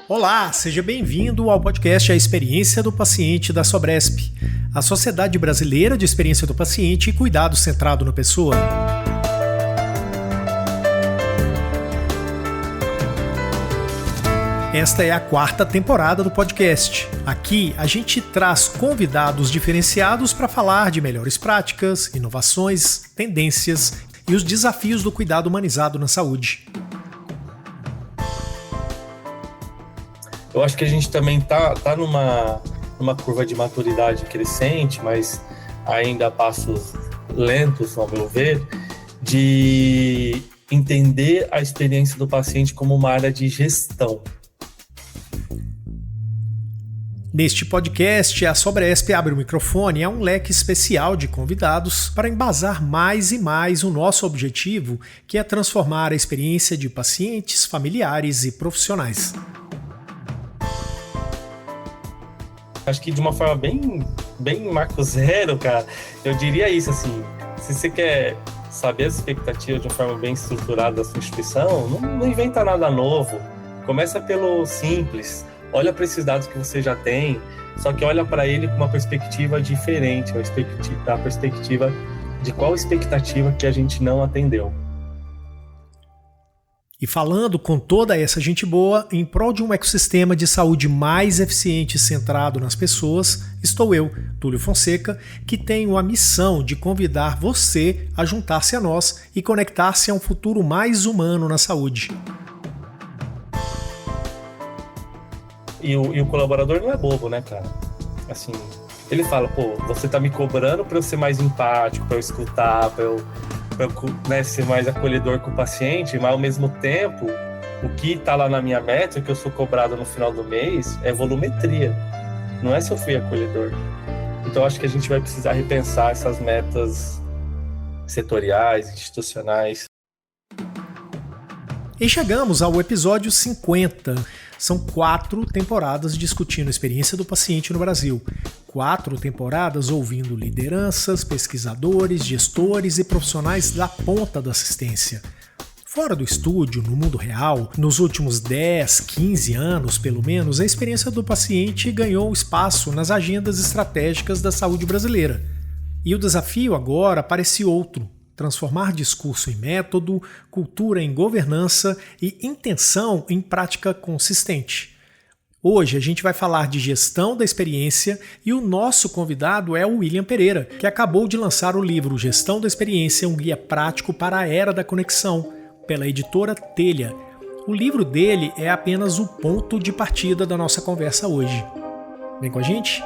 Olá, seja bem-vindo ao podcast A Experiência do Paciente da Sobresp, a Sociedade Brasileira de Experiência do Paciente e Cuidado Centrado na Pessoa. Esta é a 4ª temporada do podcast. Aqui a gente traz convidados diferenciados para falar de melhores práticas, inovações, tendências e os desafios do cuidado humanizado na saúde. Eu acho que a gente também tá numa curva de maturidade crescente, mas ainda a passos lentos, ao meu ver, de entender a experiência do paciente como uma área de gestão. Neste podcast, a Sobresp abre o microfone a um leque especial de convidados para embasar mais e mais o nosso objetivo, que é transformar a experiência de pacientes, familiares e profissionais. Acho que de uma forma bem marco zero, cara, eu diria isso, assim, se você quer saber as expectativas de uma forma bem estruturada da sua instituição, não inventa nada novo, começa pelo simples, olha para esses dados que você já tem, só que olha para ele com uma perspectiva diferente, a perspectiva de qual expectativa que a gente não atendeu. E falando com toda essa gente boa, em prol de um ecossistema de saúde mais eficiente e centrado nas pessoas, estou eu, Túlio Fonseca, que tenho a missão de convidar você a juntar-se a nós e conectar-se a um futuro mais humano na saúde. E o colaborador não é bobo, né, cara? Assim, ele fala, pô, você tá me cobrando para eu ser mais empático, para eu escutar, para eu ser mais acolhedor com o paciente, mas ao mesmo tempo, o que está lá na minha meta, que eu sou cobrado no final do mês, é volumetria, não é se eu fui acolhedor. Então acho que a gente vai precisar repensar essas metas setoriais, institucionais. E chegamos ao episódio 50. São 4 temporadas discutindo a experiência do paciente no Brasil. 4 temporadas ouvindo lideranças, pesquisadores, gestores e profissionais da ponta da assistência. Fora do estúdio, no mundo real, nos últimos 10, 15 anos, pelo menos, a experiência do paciente ganhou espaço nas agendas estratégicas da saúde brasileira. E o desafio agora parece outro: transformar discurso em método, cultura em governança e intenção em prática consistente. Hoje a gente vai falar de gestão da experiência e o nosso convidado é o William Pereira, que acabou de lançar o livro Gestão da Experiência, um guia prático para a era da conexão, pela editora Telha. O livro dele é apenas o ponto de partida da nossa conversa hoje. Vem com a gente?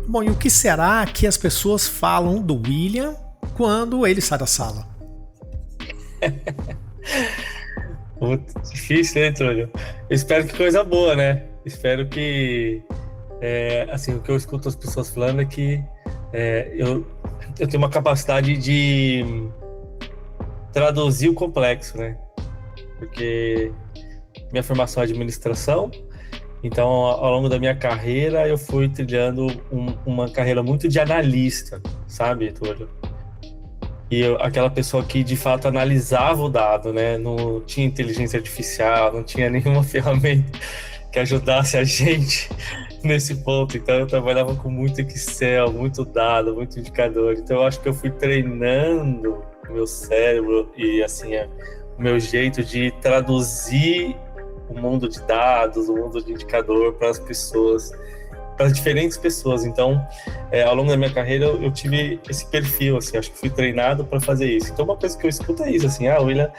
Bom, e o que será que as pessoas falam do William quando ele sai da sala? Muito difícil, né, Túlio? Eu espero que coisa boa, né? Espero que... assim, o que eu escuto as pessoas falando é que eu tenho uma capacidade de traduzir o complexo, né? Porque minha formação é administração, então ao longo da minha carreira eu fui trilhando uma carreira muito de analista, sabe, Túlio? E aquela pessoa que de fato analisava o dado, né? Não tinha inteligência artificial, não tinha nenhuma ferramenta que ajudasse a gente nesse ponto. Então eu trabalhava com muito Excel, muito dado, muito indicador. Então eu acho que eu fui treinando o meu cérebro e assim o meu jeito de traduzir o mundo de dados, o mundo de indicador para as pessoas, para as diferentes pessoas. Então, ao longo da minha carreira, eu tive esse perfil, assim, acho que fui treinado para fazer isso. Então, uma coisa que eu escuto é isso, assim, o William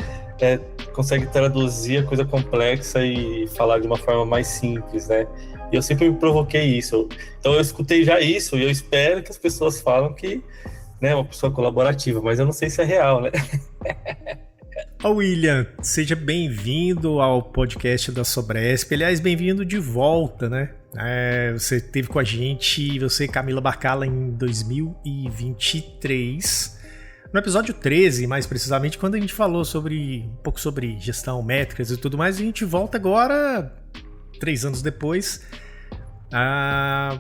consegue traduzir a coisa complexa e falar de uma forma mais simples, né? E eu sempre me provoquei isso. Então, eu escutei já isso e eu espero que as pessoas falam que, né, é uma pessoa colaborativa, mas eu não sei se é real, né? William, seja bem-vindo ao podcast da Sobresp. Aliás, bem-vindo de volta, né? Você esteve com a gente, você e Camila Barcala, em 2023, no episódio 13, mais precisamente, quando a gente falou um pouco sobre gestão, métricas e tudo mais. A gente volta agora, 3 anos depois,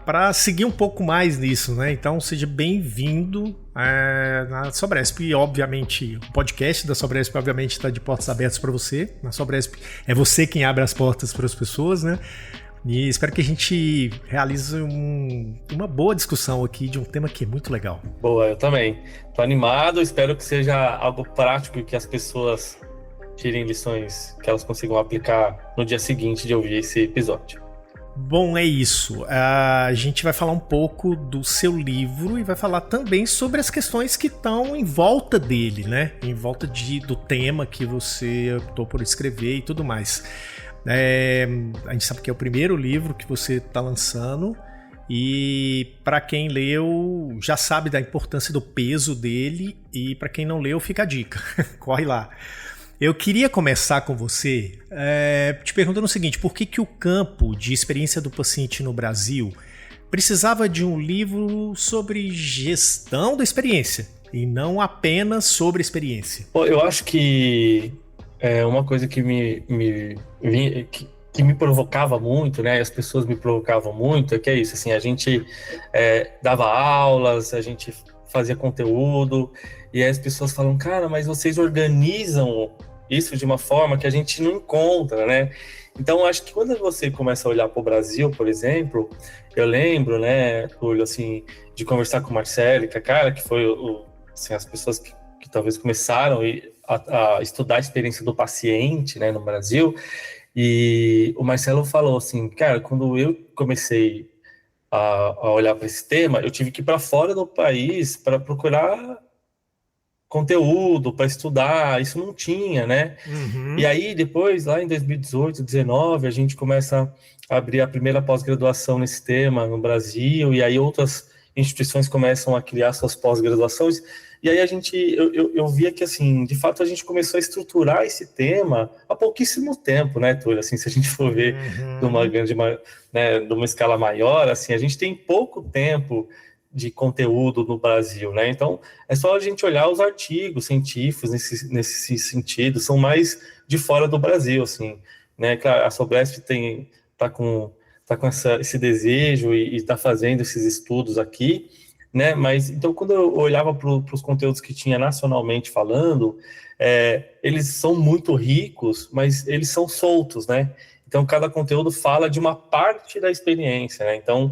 para seguir um pouco mais nisso, né? Então seja bem-vindo na Sobresp. E obviamente o podcast da Sobresp obviamente está de portas abertas para você. Na Sobresp é você quem abre as portas para as pessoas, né? E espero que a gente realize uma boa discussão aqui de um tema que é muito legal. Boa, eu também. Tô animado, espero que seja algo prático e que as pessoas tirem lições que elas consigam aplicar no dia seguinte de ouvir esse episódio. Bom, é isso. A gente vai falar um pouco do seu livro e vai falar também sobre as questões que estão em volta dele, né? Em volta do tema que você optou por escrever e tudo mais. A gente sabe que é o primeiro livro que você está lançando e para quem leu já sabe da importância do peso dele e para quem não leu fica a dica, corre lá. Eu queria começar com você te perguntando o seguinte: por que o campo de experiência do paciente no Brasil precisava de um livro sobre gestão da experiência e não apenas sobre experiência? Bom, eu acho que uma coisa que que me provocava muito, né? As pessoas me provocavam muito, que é isso, assim, a gente dava aulas, a gente fazia conteúdo, e aí as pessoas falam, cara, mas vocês organizam isso de uma forma que a gente não encontra, né? Então, acho que quando você começa a olhar para o Brasil, por exemplo, eu lembro, né, Túlio, assim, de conversar com o Marcelo, que foi assim, as pessoas que talvez começaram a estudar a experiência do paciente, né, no Brasil, e o Marcelo falou assim, cara, quando eu comecei a olhar para esse tema, eu tive que ir para fora do país para procurar conteúdo, para estudar, isso não tinha, né? Uhum. E aí, depois, lá em 2018, 2019, a gente começa a abrir a primeira pós-graduação nesse tema no Brasil, e aí outras instituições começam a criar suas pós-graduações, e aí eu via que, assim, de fato a gente começou a estruturar esse tema há pouquíssimo tempo, né, Túlio? Assim, se a gente for ver numa escala maior, assim, a gente tem pouco tempo de conteúdo no Brasil, né? Então, é só a gente olhar os artigos científicos nesse sentido, são mais de fora do Brasil, assim, né? Claro, a Sobresp tá com esse desejo e está fazendo esses estudos aqui, né? Mas, então, quando eu olhava para os conteúdos que tinha nacionalmente falando, eles são muito ricos, mas eles são soltos, né? Então, cada conteúdo fala de uma parte da experiência, né? Então,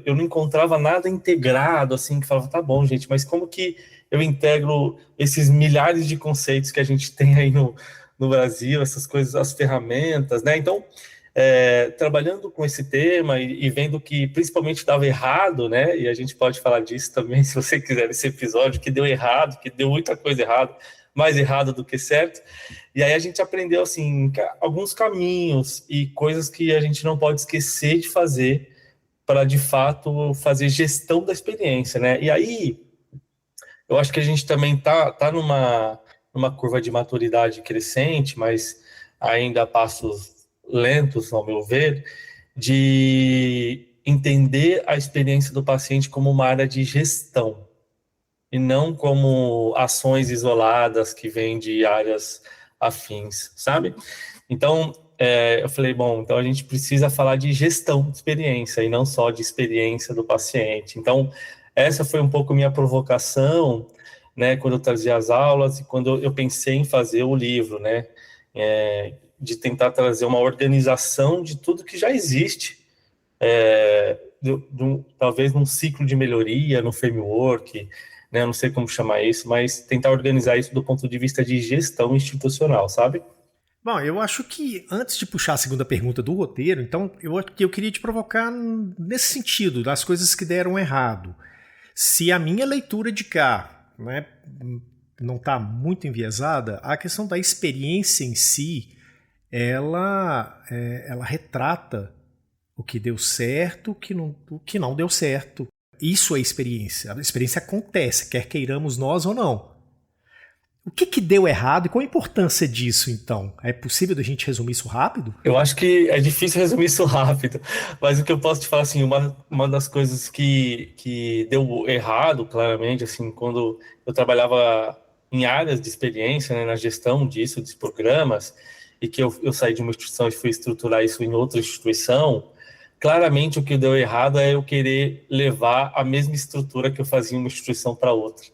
eu não encontrava nada integrado, assim, que falava, tá bom, gente, mas como que eu integro esses milhares de conceitos que a gente tem aí no Brasil, essas coisas, as ferramentas, né? Então, trabalhando com esse tema e vendo que principalmente dava errado, né? E a gente pode falar disso também, se você quiser, nesse episódio, que deu errado, que deu muita coisa errada, mais errado do que certo. E aí a gente aprendeu, assim, alguns caminhos e coisas que a gente não pode esquecer de fazer para, de fato, fazer gestão da experiência, né? E aí, eu acho que a gente também tá numa curva de maturidade crescente, mas ainda a passos lentos, ao meu ver, de entender a experiência do paciente como uma área de gestão, e não como ações isoladas que vêm de áreas afins, sabe? Então, eu falei, bom, então a gente precisa falar de gestão de experiência e não só de experiência do paciente. Então, essa foi um pouco minha provocação, né, quando eu trazia as aulas e quando eu pensei em fazer o livro, né, de tentar trazer uma organização de tudo que já existe, talvez num ciclo de melhoria, no framework, né, eu não sei como chamar isso, mas tentar organizar isso do ponto de vista de gestão institucional, sabe? Bom, eu acho que antes de puxar a segunda pergunta do roteiro, então eu queria te provocar nesse sentido, das coisas que deram errado. Se a minha leitura de cá, né, não está muito enviesada, a questão da experiência em si, ela retrata o que deu certo, o que não deu certo. Isso é experiência. A experiência acontece, quer queiramos nós ou não. O que deu errado e qual a importância disso, então? É possível da gente resumir isso rápido? Eu acho que é difícil resumir isso rápido, mas o que eu posso te falar, assim, uma das coisas que deu errado, claramente, assim, quando eu trabalhava em áreas de experiência, né, na gestão disso, dos programas, e que eu saí de uma instituição e fui estruturar isso em outra instituição, claramente o que deu errado é eu querer levar a mesma estrutura que eu fazia em uma instituição para outra,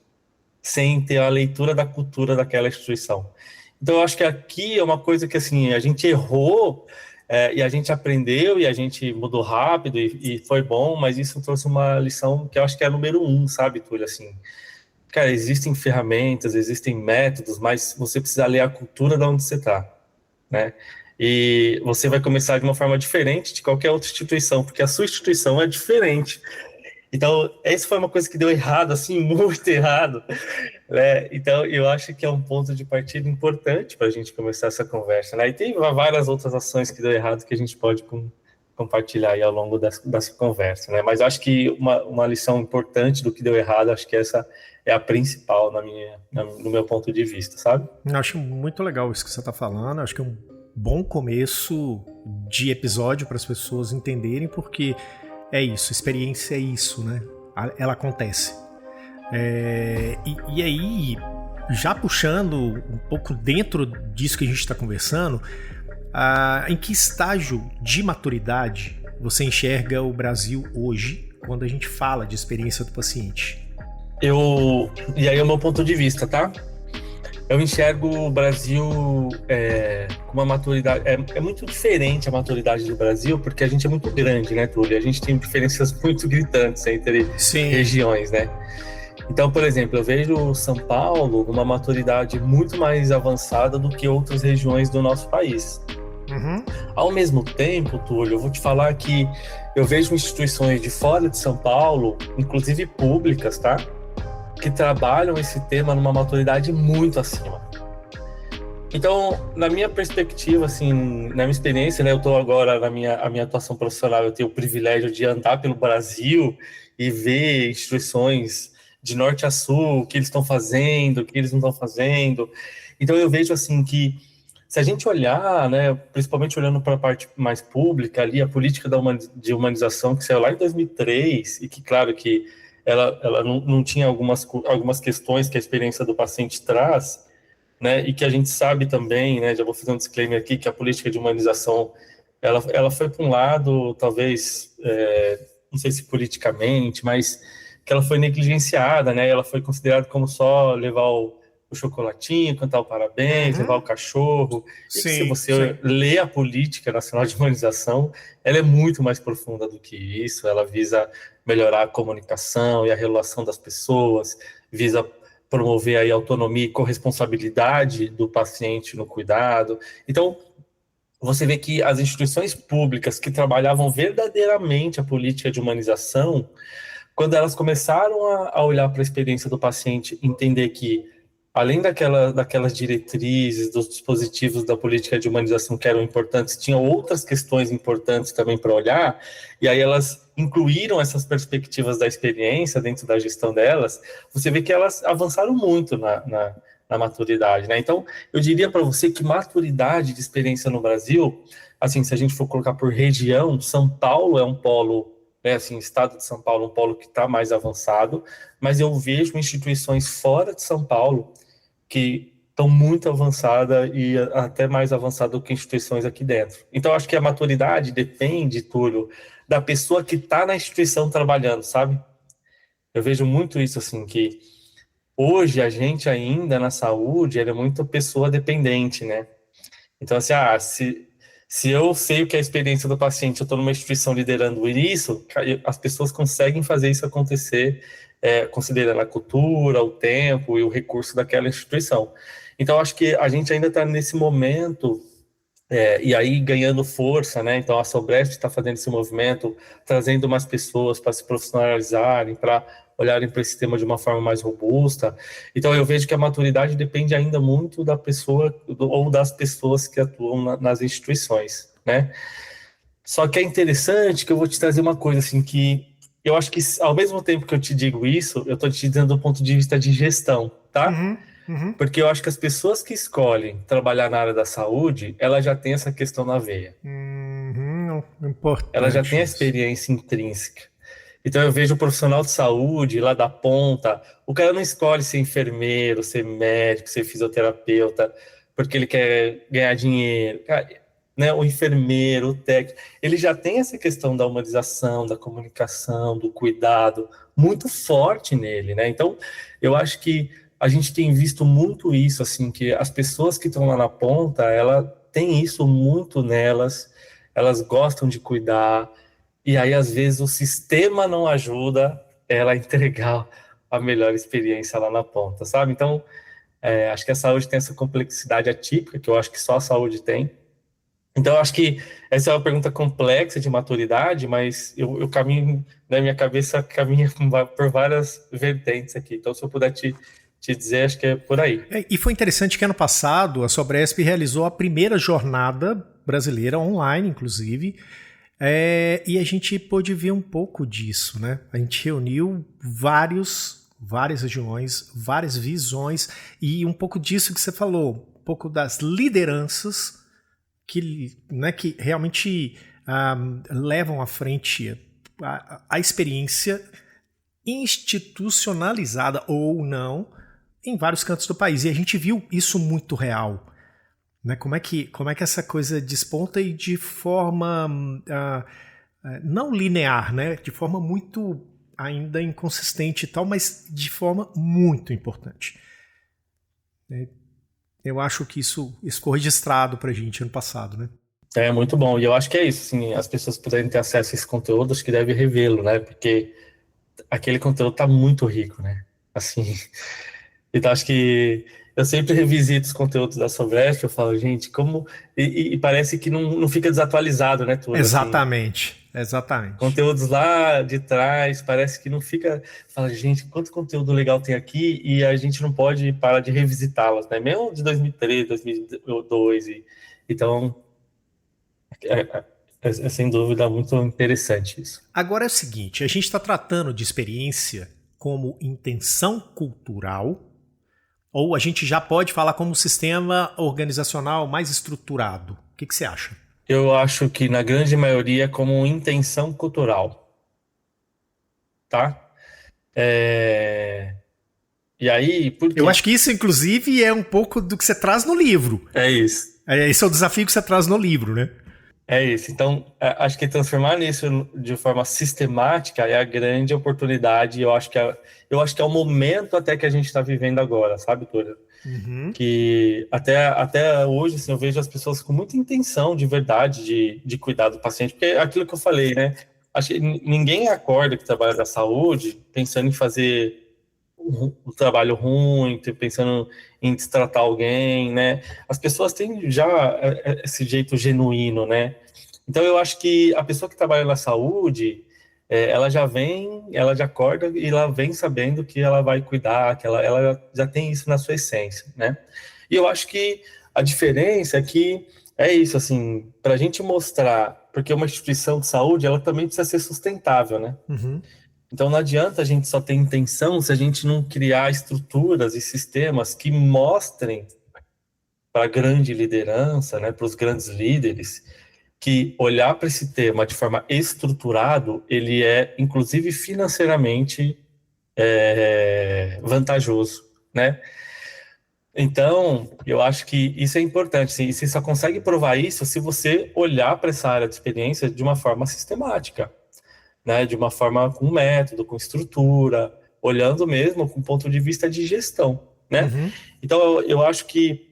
sem ter a leitura da cultura daquela instituição. Então, eu acho que aqui é uma coisa que, assim, a gente errou, e a gente aprendeu, e a gente mudou rápido, e foi bom, mas isso trouxe uma lição que eu acho que é a número 1, sabe, Túlio? Assim, cara, existem ferramentas, existem métodos, mas você precisa ler a cultura de onde você está, né? E você vai começar de uma forma diferente de qualquer outra instituição, porque a sua instituição é diferente. Então, essa foi uma coisa que deu errado, assim, muito errado, né? Então, eu acho que é um ponto de partida importante para a gente começar essa conversa, né? E tem várias outras ações que deu errado que a gente pode compartilhar aí ao longo dessa conversa, né? Mas acho que uma lição importante do que deu errado, acho que essa é a principal no meu ponto de vista, sabe? Eu acho muito legal isso que você está falando, acho que é um bom começo de episódio para as pessoas entenderem, porque é isso, experiência é isso, né? Ela acontece. E aí, já puxando um pouco dentro disso que a gente está conversando, em que estágio de maturidade você enxerga o Brasil hoje, quando a gente fala de experiência do paciente? E aí é o meu ponto de vista, tá? Eu enxergo o Brasil com uma maturidade... É muito diferente a maturidade do Brasil, porque a gente é muito grande, né, Túlio? A gente tem diferenças muito gritantes entre regiões, né? Então, por exemplo, eu vejo São Paulo numa maturidade muito mais avançada do que outras regiões do nosso país. Uhum. Ao mesmo tempo, Túlio, eu vou te falar que eu vejo instituições de fora de São Paulo, inclusive públicas, tá? Que trabalham esse tema numa maturidade muito acima. Então, na minha perspectiva, assim, na minha experiência, né, eu estou agora a minha atuação profissional, eu tenho o privilégio de andar pelo Brasil e ver instituições de norte a sul, o que eles estão fazendo, o que eles não estão fazendo. Então, eu vejo, assim, que se a gente olhar, né, principalmente olhando para a parte mais pública ali, a política de humanização que saiu lá em 2003 e que, claro, que ela não tinha algumas questões que a experiência do paciente traz, né, e que a gente sabe também, né, já vou fazer um disclaimer aqui, que a política de humanização, ela foi para um lado, talvez, não sei se politicamente, mas que ela foi negligenciada, né, ela foi considerada como só levar o chocolatinho, cantar o parabéns, levar o cachorro. Sim, e se você lê a política nacional de humanização, ela é muito mais profunda do que isso, ela visa melhorar a comunicação e a relação das pessoas, visa promover aí a autonomia e corresponsabilidade do paciente no cuidado. Então, você vê que as instituições públicas que trabalhavam verdadeiramente a política de humanização, quando elas começaram a olhar para a experiência do paciente, entender que, além daquelas diretrizes, dos dispositivos da política de humanização que eram importantes, tinham outras questões importantes também para olhar, e aí elas incluíram essas perspectivas da experiência dentro da gestão delas, você vê que elas avançaram muito na maturidade, né? Então, eu diria para você que maturidade de experiência no Brasil, assim, se a gente for colocar por região, São Paulo é um polo, né, assim, estado de São Paulo é um polo que está mais avançado, mas eu vejo instituições fora de São Paulo que estão muito avançadas e até mais avançadas do que instituições aqui dentro. Então, acho que a maturidade depende, Túlio, da pessoa que está na instituição trabalhando, sabe? Eu vejo muito isso, assim, que hoje a gente ainda na saúde, ela é muito pessoa dependente, né? Então, assim, se eu sei o que é a experiência do paciente, eu estou numa instituição liderando isso, as pessoas conseguem fazer isso acontecer, considerando a cultura, o tempo e o recurso daquela instituição. Então, acho que a gente ainda está nesse momento, e aí ganhando força, né? Então, a Sobresp está fazendo esse movimento, trazendo mais pessoas para se profissionalizarem, para olharem para esse tema de uma forma mais robusta. Então, eu vejo que a maturidade depende ainda muito da pessoa ou das pessoas que atuam nas instituições, né? Só que é interessante que eu vou te trazer uma coisa, assim, que eu acho que, ao mesmo tempo que eu te digo isso, eu estou te dizendo do ponto de vista de gestão, tá? Porque eu acho que as pessoas que escolhem trabalhar na área da saúde, ela já tem essa questão na veia. Importante. Ela já tem a experiência intrínseca. Então eu vejo o profissional de saúde lá da ponta, o cara não escolhe ser enfermeiro, ser médico, ser fisioterapeuta, porque ele quer ganhar dinheiro. Cara, né, o enfermeiro, o técnico, ele já tem essa questão da humanização, da comunicação, do cuidado, muito forte nele, né? Então, eu acho que a gente tem visto muito isso, assim, que as pessoas que estão lá na ponta, ela tem isso muito nelas, elas gostam de cuidar, e aí, às vezes, o sistema não ajuda ela a entregar a melhor experiência lá na ponta, sabe? Então, acho que a saúde tem essa complexidade atípica, que eu acho que só a saúde tem. Então, eu acho que essa é uma pergunta complexa de maturidade, mas eu caminho, na minha cabeça, caminha por várias vertentes aqui. Então, se eu puder te dizer, acho que é por aí. E foi interessante que ano passado a Sobresp realizou a primeira jornada brasileira online, inclusive, e a gente pôde ver um pouco disso, né? A gente reuniu várias regiões, várias visões e um pouco disso que você falou, um pouco das lideranças que realmente levam à frente a experiência institucionalizada ou não em vários cantos do país. E a gente viu isso muito real. Né? Como é que essa coisa desponta e de forma não linear, né? De forma muito ainda inconsistente e tal, mas de forma muito importante. Eu acho que isso ficou registrado pra gente ano passado, né? É muito bom, e eu acho que é isso, assim, as pessoas puderem ter acesso a esse conteúdo, acho que devem revê-lo, né? Porque aquele conteúdo tá muito rico, né? Assim, então acho que eu sempre revisito os conteúdos da Sobresp, eu falo, gente, como... E parece que não fica desatualizado, né, tudo. Exatamente, assim. Exatamente. Conteúdos lá de trás, parece que não fica... Fala, gente, quanto conteúdo legal tem aqui e a gente não pode parar de revisitá-las, né? Mesmo de 2003, 2002, então... É sem dúvida muito interessante isso. Agora é o seguinte, a gente está tratando de experiência como intenção cultural, ou a gente já pode falar como sistema organizacional mais estruturado? O que você acha? Eu acho que na grande maioria é como intenção cultural. Tá? E aí, por quê? Eu acho que isso, inclusive, é um pouco do que você traz no livro. É isso. Esse é o desafio que você traz no livro, né? É isso. Então, acho que transformar nisso de forma sistemática é a grande oportunidade. Eu acho que é o momento até que a gente está vivendo agora, sabe, Túlio? Uhum. Que até hoje, assim, eu vejo as pessoas com muita intenção, de verdade, de cuidar do paciente. Porque é aquilo que eu falei, né? Acho que ninguém acorda que trabalha da saúde pensando em fazer um trabalho ruim, pensando em destratar alguém, né? As pessoas têm já esse jeito genuíno, né? Então eu acho que a pessoa que trabalha na saúde, ela já acorda e ela vem sabendo que ela vai cuidar, que ela já tem isso na sua essência, né? E eu acho que a diferença é que é isso, assim, para a gente mostrar, porque uma instituição de saúde, ela também precisa ser sustentável, né? Uhum. Então não adianta a gente só ter intenção se a gente não criar estruturas e sistemas que mostrem para a grande liderança, né, para os grandes líderes, que olhar para esse tema de forma estruturado, ele é, inclusive financeiramente, vantajoso, né? Então, eu acho que isso é importante, sim, e você só consegue provar isso se você olhar para essa área de experiência de uma forma sistemática. Né, de uma forma com método, com estrutura, olhando mesmo com ponto de vista de gestão, né? Uhum. Então, eu acho que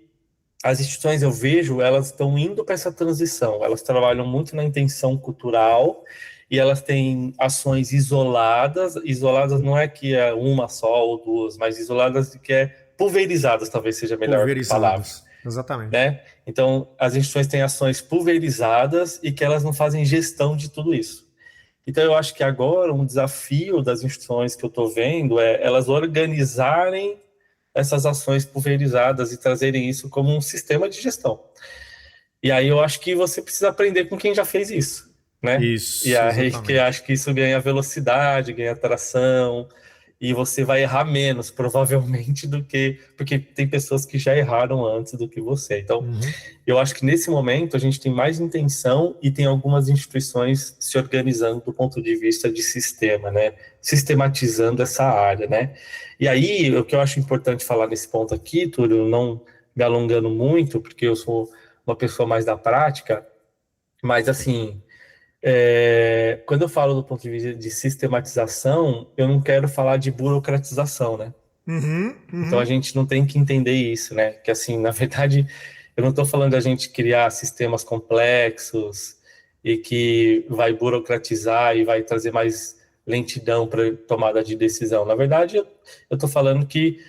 as instituições, eu vejo, elas estão indo para essa transição, elas trabalham muito na intenção cultural e elas têm ações isoladas não é que é uma só ou duas, mas isoladas que é pulverizadas, talvez seja a melhor palavra. Exatamente. Né? Então, as instituições têm ações pulverizadas e que elas não fazem gestão de tudo isso. Então, eu acho que agora um desafio das instituições que eu estou vendo é elas organizarem essas ações pulverizadas e trazerem isso como um sistema de gestão. E aí eu acho que você precisa aprender com quem já fez isso, né? Isso, e aí que acho que isso ganha velocidade, ganha tração, e você vai errar menos, provavelmente, porque tem pessoas que já erraram antes do que você. Então, eu acho que nesse momento a gente tem mais intenção e tem algumas instituições se organizando do ponto de vista de sistema, né? Sistematizando essa área, né? E aí, o que eu acho importante falar nesse ponto aqui, Túlio, não me alongando muito, porque eu sou uma pessoa mais da prática, Mas, assim, quando eu falo do ponto de vista de sistematização, eu não quero falar de burocratização, né? Uhum, Então a uhum. gente não tem que entender isso, né? Que assim, na verdade, eu não estou falando da gente criar sistemas complexos e que vai burocratizar e vai trazer mais lentidão para tomada de decisão. Na verdade, eu estou falando que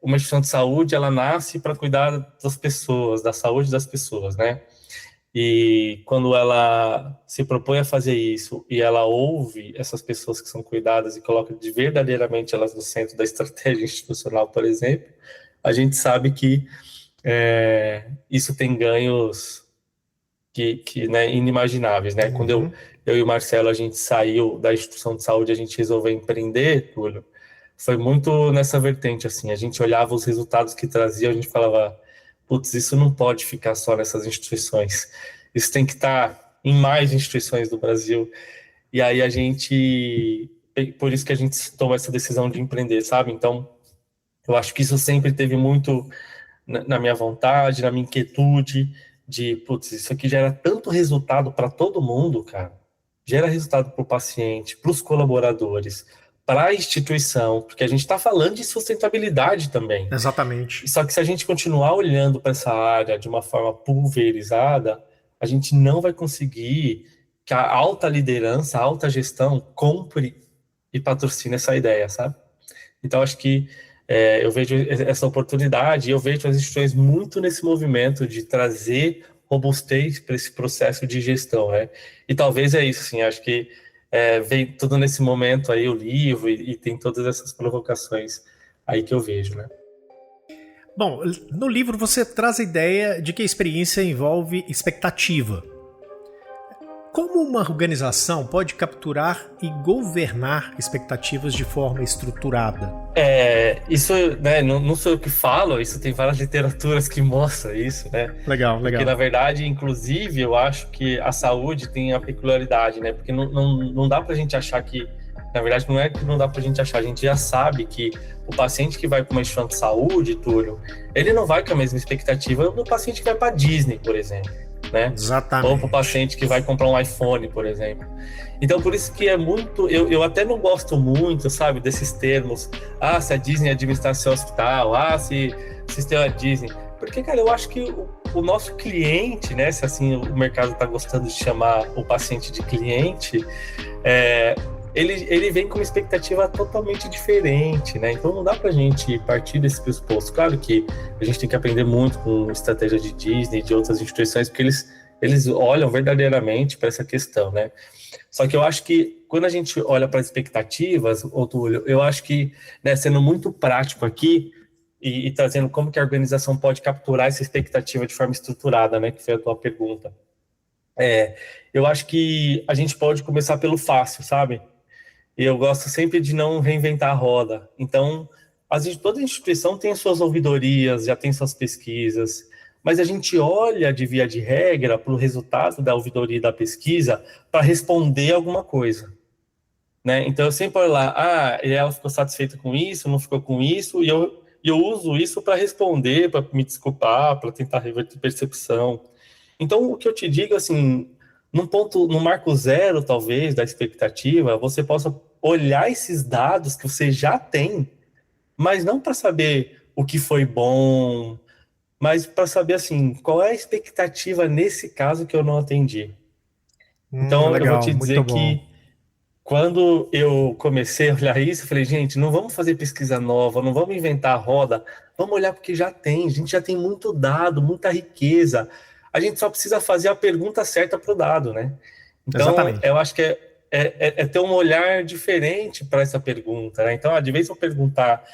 uma instituição de saúde ela nasce para cuidar das pessoas, da saúde das pessoas, né? E quando ela se propõe a fazer isso e ela ouve essas pessoas que são cuidadas e coloca verdadeiramente elas no centro da estratégia institucional, por exemplo, a gente sabe que isso tem ganhos né, inimagináveis, né? Quando Uhum. eu e o Marcelo, a gente saiu da instituição de saúde, a gente resolveu empreender, Túlio, foi muito nessa vertente, assim, a gente olhava os resultados que trazia, a gente falava, putz, isso não pode ficar só nessas instituições, isso tem que estar em mais instituições do Brasil, e aí por isso que a gente tomou essa decisão de empreender, sabe? Então, eu acho que isso sempre teve muito na minha vontade, na minha inquietude de, putz, isso aqui gera tanto resultado para todo mundo, cara. Gera resultado para o paciente, para os colaboradores, para a instituição, porque a gente está falando de sustentabilidade também. Exatamente. Só que se a gente continuar olhando para essa área de uma forma pulverizada, a gente não vai conseguir que a alta liderança, a alta gestão compre e patrocine essa ideia, sabe? Então, acho que eu vejo essa oportunidade e eu vejo as instituições muito nesse movimento de trazer robustez para esse processo de gestão, né? E talvez é isso, assim, acho que vem tudo nesse momento aí o livro e tem todas essas provocações aí que eu vejo, né? Bom, no livro você traz a ideia de que a experiência envolve expectativa. Como uma organização pode capturar e governar expectativas de forma estruturada? Isso, né, não sou eu que falo, isso tem várias literaturas que mostram isso, né? Legal, Porque, legal. na verdade, inclusive, eu acho que a saúde tem a peculiaridade, né? Porque não dá pra gente achar que, na verdade, não é que não dá pra gente achar, a gente já sabe que o paciente que vai para uma instituição de saúde, Túlio, ele não vai com a mesma expectativa do paciente que vai para Disney, por exemplo, né? Ou para o Exatamente. paciente que vai comprar um iPhone, por exemplo. Então, por isso que é muito. Eu até não gosto muito, sabe, desses termos. Ah, se a Disney administrar seu hospital. Ah, se tem a Disney. Porque, cara, eu acho que o nosso cliente, né? Se assim o mercado está gostando de chamar o paciente de cliente, ele vem com uma expectativa totalmente diferente, né? Então não dá pra gente partir desse pressuposto. Claro que a gente tem que aprender muito com estratégia de Disney e de outras instituições, porque eles olham verdadeiramente para essa questão, né? Só que eu acho que quando a gente olha para as expectativas, Túlio, eu acho que, né, sendo muito prático aqui e trazendo como que a organização pode capturar essa expectativa de forma estruturada, né, que foi a tua pergunta. Eu acho que a gente pode começar pelo fácil, sabe? E eu gosto sempre de não reinventar a roda. Então, toda instituição tem suas ouvidorias, já tem suas pesquisas, mas a gente olha de via de regra para o resultado da ouvidoria e da pesquisa para responder alguma coisa, né? Então eu sempre olho lá, ela ficou satisfeita com isso, não ficou com isso, e eu uso isso para responder, para me desculpar, para tentar reverter percepção. Então o que eu te digo, assim, no marco zero, talvez, da expectativa, você possa olhar esses dados que você já tem, mas não para saber o que foi bom, mas para saber assim, qual é a expectativa nesse caso que eu não atendi. Então, eu vou Legal, te muito dizer bom. que quando eu comecei a olhar isso, eu falei, gente, não vamos fazer pesquisa nova, não vamos inventar a roda, vamos olhar porque já tem, a gente já tem muito dado, muita riqueza. A gente só precisa fazer a pergunta certa para o dado, né? Então, Exatamente. eu acho que é ter um olhar diferente para essa pergunta, né? Então, de vez eu perguntar,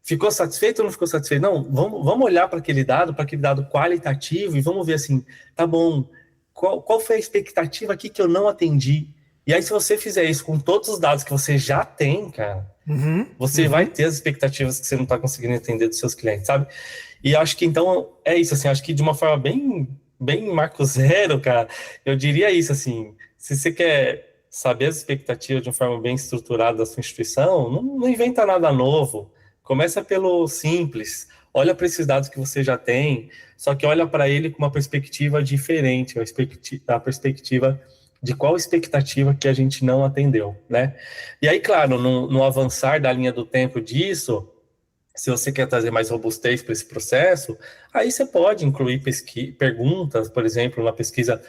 ficou satisfeito ou não ficou satisfeito? Não, vamos olhar para aquele dado qualitativo e vamos ver assim, tá bom, qual foi a expectativa aqui que eu não atendi? E aí, se você fizer isso com todos os dados que você já tem, cara, Uhum, você vai uhum. ter as expectativas que você não está conseguindo entender dos seus clientes, sabe? E acho que então é isso, assim, acho que de uma forma bem marco zero, cara, eu diria isso, assim, se você quer saber as expectativas de uma forma bem estruturada da sua instituição, não inventa nada novo. Começa pelo simples. olha para esses dados que você já tem, só que olha para ele com uma perspectiva diferente, a perspectiva de qual expectativa que a gente não atendeu, né? E aí, claro, no avançar da linha do tempo disso, se você quer trazer mais robustez para esse processo, aí você pode incluir perguntas, por exemplo, na pesquisa,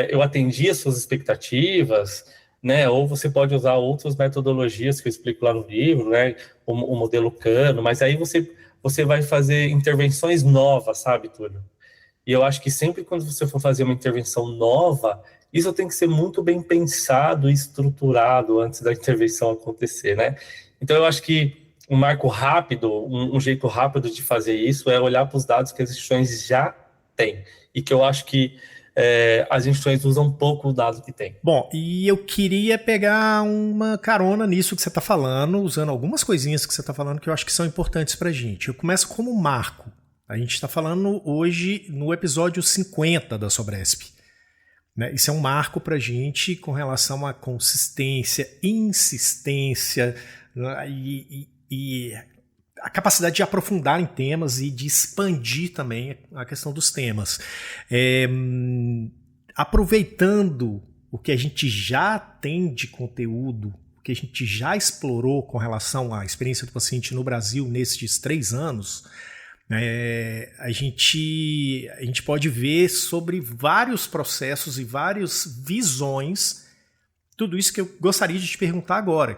eu atendi as suas expectativas, né? Ou você pode usar outras metodologias que eu explico lá no livro, né? O modelo Cano, mas aí você vai fazer intervenções novas, sabe, Túlio? E eu acho que sempre quando você for fazer uma intervenção nova, isso tem que ser muito bem pensado e estruturado antes da intervenção acontecer, né? Então eu acho que um marco rápido, um jeito rápido de fazer isso é olhar para os dados que as instituições já têm. E que eu acho que as instituições usam pouco o dado que tem. Bom, e eu queria pegar uma carona nisso que você está falando, usando algumas coisinhas que você está falando que eu acho que são importantes para a gente. Eu começo como marco. A gente está falando hoje no episódio 50 da Sobresp. Né? Isso é um marco para a gente com relação à consistência, insistência, né? E a capacidade de aprofundar em temas e de expandir também a questão dos temas. Aproveitando o que a gente já tem de conteúdo, o que a gente já explorou com relação à experiência do paciente no Brasil nesses 3 anos, a gente pode ver sobre vários processos e várias visões, tudo isso que eu gostaria de te perguntar agora.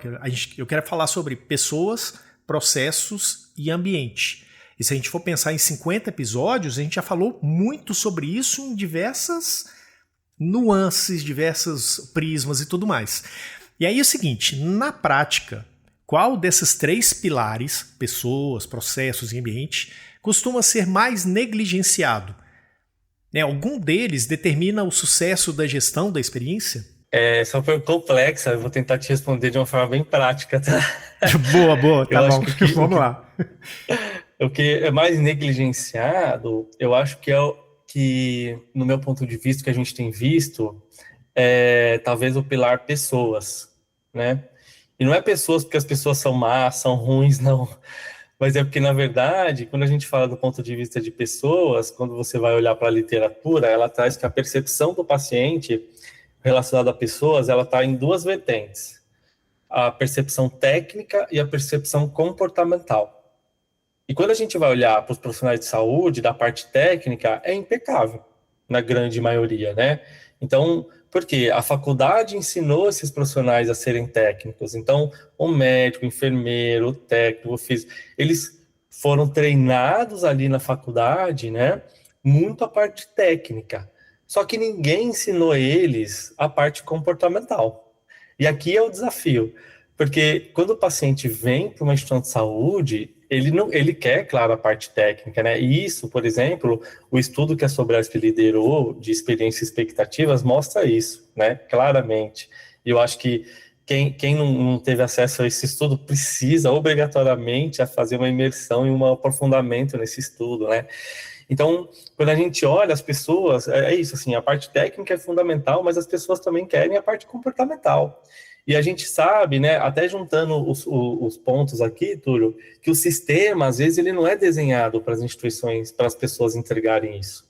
Eu quero falar sobre pessoas, processos e ambiente. E se a gente for pensar em 50 episódios, a gente já falou muito sobre isso em diversas nuances, diversos prismas e tudo mais. E aí é o seguinte, na prática, qual desses 3 pilares, pessoas, processos e ambiente, costuma ser mais negligenciado? Algum deles determina o sucesso da gestão da experiência? Essa foi complexa, eu vou tentar te responder de uma forma bem prática, tá? Boa, tá bom, vamos lá. O que é mais negligenciado, eu acho que que, no meu ponto de vista, que a gente tem visto, talvez o pilar pessoas, né? E não é pessoas porque as pessoas são más, são ruins, não. Mas é porque, na verdade, quando a gente fala do ponto de vista de pessoas, quando você vai olhar para a literatura, ela traz que a percepção do paciente relacionada a pessoas, ela está em 2 vertentes. A percepção técnica e a percepção comportamental. E quando a gente vai olhar para os profissionais de saúde, da parte técnica, é impecável, na grande maioria, né? Então, porque a faculdade ensinou esses profissionais a serem técnicos. Então, o médico, o enfermeiro, o técnico, o físico, eles foram treinados ali na faculdade, né? Muito a parte técnica. Só que ninguém ensinou eles a parte comportamental. E aqui é o desafio, porque quando o paciente vem para uma instituição de saúde, ele quer, claro, a parte técnica, né? E isso, por exemplo, o estudo que a Sobresp liderou de experiências e expectativas mostra isso, né? Claramente. E eu acho que quem não teve acesso a esse estudo precisa obrigatoriamente a fazer uma imersão e um aprofundamento nesse estudo, né? Então, quando a gente olha as pessoas, é isso, assim, a parte técnica é fundamental, mas as pessoas também querem a parte comportamental. E a gente sabe, né, até juntando os pontos aqui, Túlio, que o sistema, às vezes, ele não é desenhado para as instituições, para as pessoas entregarem isso.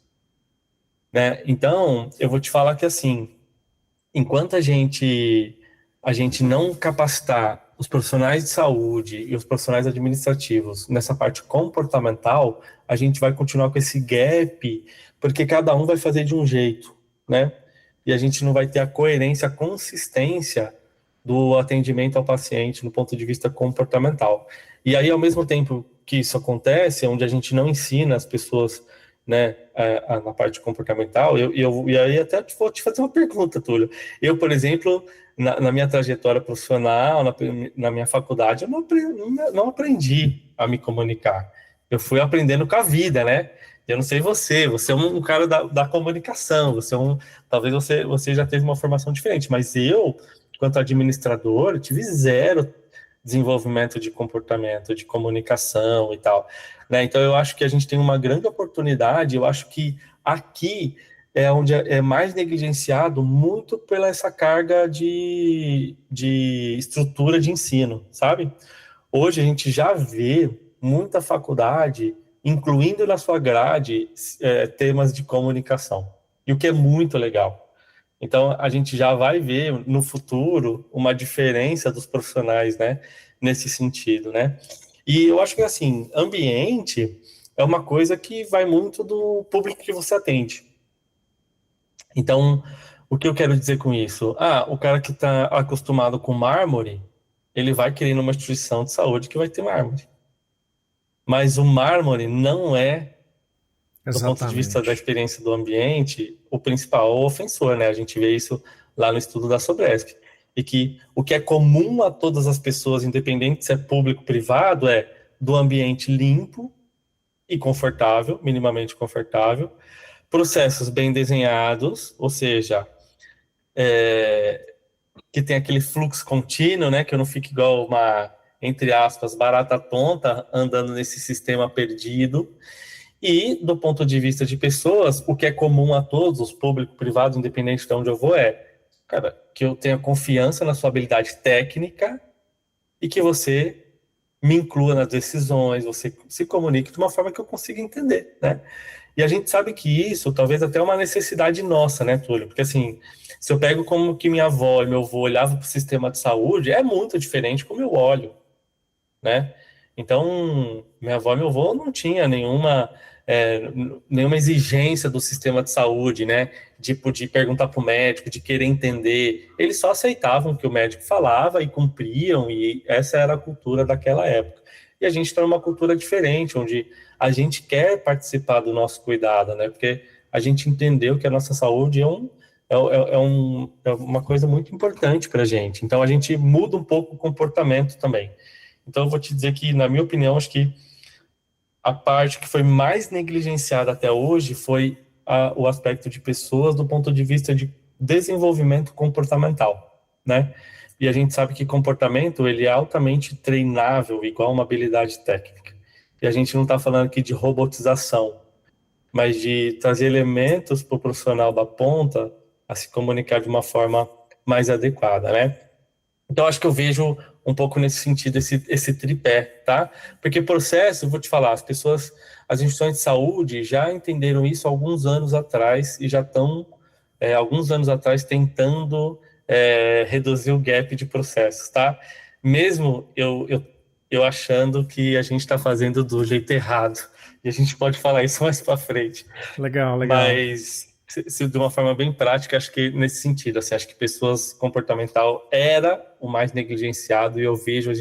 Né? Então, eu vou te falar que, assim, enquanto a gente não capacitar os profissionais de saúde e os profissionais administrativos nessa parte comportamental, a gente vai continuar com esse gap, porque cada um vai fazer de um jeito, né? E a gente não vai ter a coerência, a consistência do atendimento ao paciente no ponto de vista comportamental. E aí, ao mesmo tempo que isso acontece, onde a gente não ensina as pessoas, né, na parte comportamental, e aí até vou te fazer uma pergunta, Túlio. Eu, por exemplo, na minha trajetória profissional, na minha faculdade, eu não aprendi a me comunicar. Eu fui aprendendo com a vida, né? Eu não sei você é um cara da comunicação, talvez você já teve uma formação diferente, mas eu, quanto administrador, tive 0 desenvolvimento de comportamento, de comunicação e tal, né? Então eu acho que a gente tem uma grande oportunidade, eu acho que aqui é onde é mais negligenciado muito pela essa carga de estrutura de ensino, sabe? Hoje a gente já vê muita faculdade incluindo na sua grade temas de comunicação, e o que é muito legal. Então, a gente já vai ver no futuro uma diferença dos profissionais, né, nesse sentido, né? E eu acho que, assim, ambiente é uma coisa que vai muito do público que você atende. Então, o que eu quero dizer com isso? O cara que está acostumado com mármore, ele vai querer numa instituição de saúde que vai ter mármore. Mas o mármore não é, do ponto de vista da experiência do ambiente, o principal ofensor, né? A gente vê isso lá no estudo da Sobresp. E que o que é comum a todas as pessoas, independente se é público ou privado, é do ambiente limpo e confortável, minimamente confortável, processos bem desenhados, ou seja, que tem aquele fluxo contínuo, né? Que eu não fique igual uma, entre aspas, barata tonta andando nesse sistema perdido. E, do ponto de vista de pessoas, o que é comum a todos, público, privado, independente de onde eu vou, cara, que eu tenha confiança na sua habilidade técnica e que você me inclua nas decisões, você se comunique de uma forma que eu consiga entender, né? E a gente sabe que isso talvez até é uma necessidade nossa, né, Túlio? Porque, assim, se eu pego como que minha avó e meu avô olhavam para o sistema de saúde, é muito diferente como eu olho, né? Então, minha avó e meu avô não tinha nenhuma exigência do sistema de saúde, né? Tipo, de perguntar para o médico, de querer entender. Eles só aceitavam o que o médico falava e cumpriam, e essa era a cultura daquela época. E a gente está numa cultura diferente, onde a gente quer participar do nosso cuidado, né? Porque a gente entendeu que a nossa saúde é uma coisa muito importante para a gente. Então, a gente muda um pouco o comportamento também. Então, eu vou te dizer que, na minha opinião, acho que a parte que foi mais negligenciada até hoje foi o aspecto de pessoas do ponto de vista de desenvolvimento comportamental, né? E a gente sabe que comportamento, ele é altamente treinável, igual uma habilidade técnica. E a gente não está falando aqui de robotização, mas de trazer elementos para o profissional da ponta a se comunicar de uma forma mais adequada, né? Então, acho que eu vejo um pouco nesse sentido, esse tripé, tá? Porque processo, vou te falar, as instituições de saúde já entenderam isso há alguns anos atrás e já estão, alguns anos atrás, tentando reduzir o gap de processos, tá? Mesmo eu achando que a gente está fazendo do jeito errado. E a gente pode falar isso mais para frente. Legal. Mas, de uma forma bem prática, acho que nesse sentido, assim, acho que pessoas comportamental era o mais negligenciado e eu vejo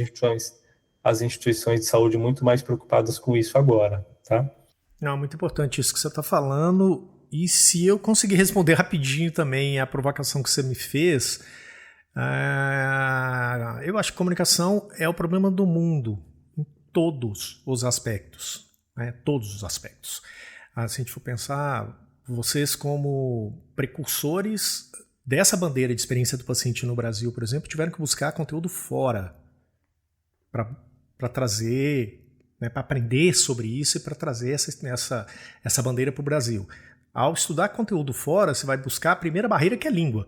as instituições de saúde muito mais preocupadas com isso agora, tá? Não, muito importante isso que você está falando. E se eu conseguir responder rapidinho também a provocação que você me fez, eu acho que comunicação é o problema do mundo em todos os aspectos, né? Todos os aspectos. Se a gente for pensar, vocês como precursores dessa bandeira de experiência do paciente no Brasil, por exemplo, tiveram que buscar conteúdo fora para trazer, né, para aprender sobre isso e para trazer essa bandeira para o Brasil. Ao estudar conteúdo fora, você vai buscar a primeira barreira, que é a língua.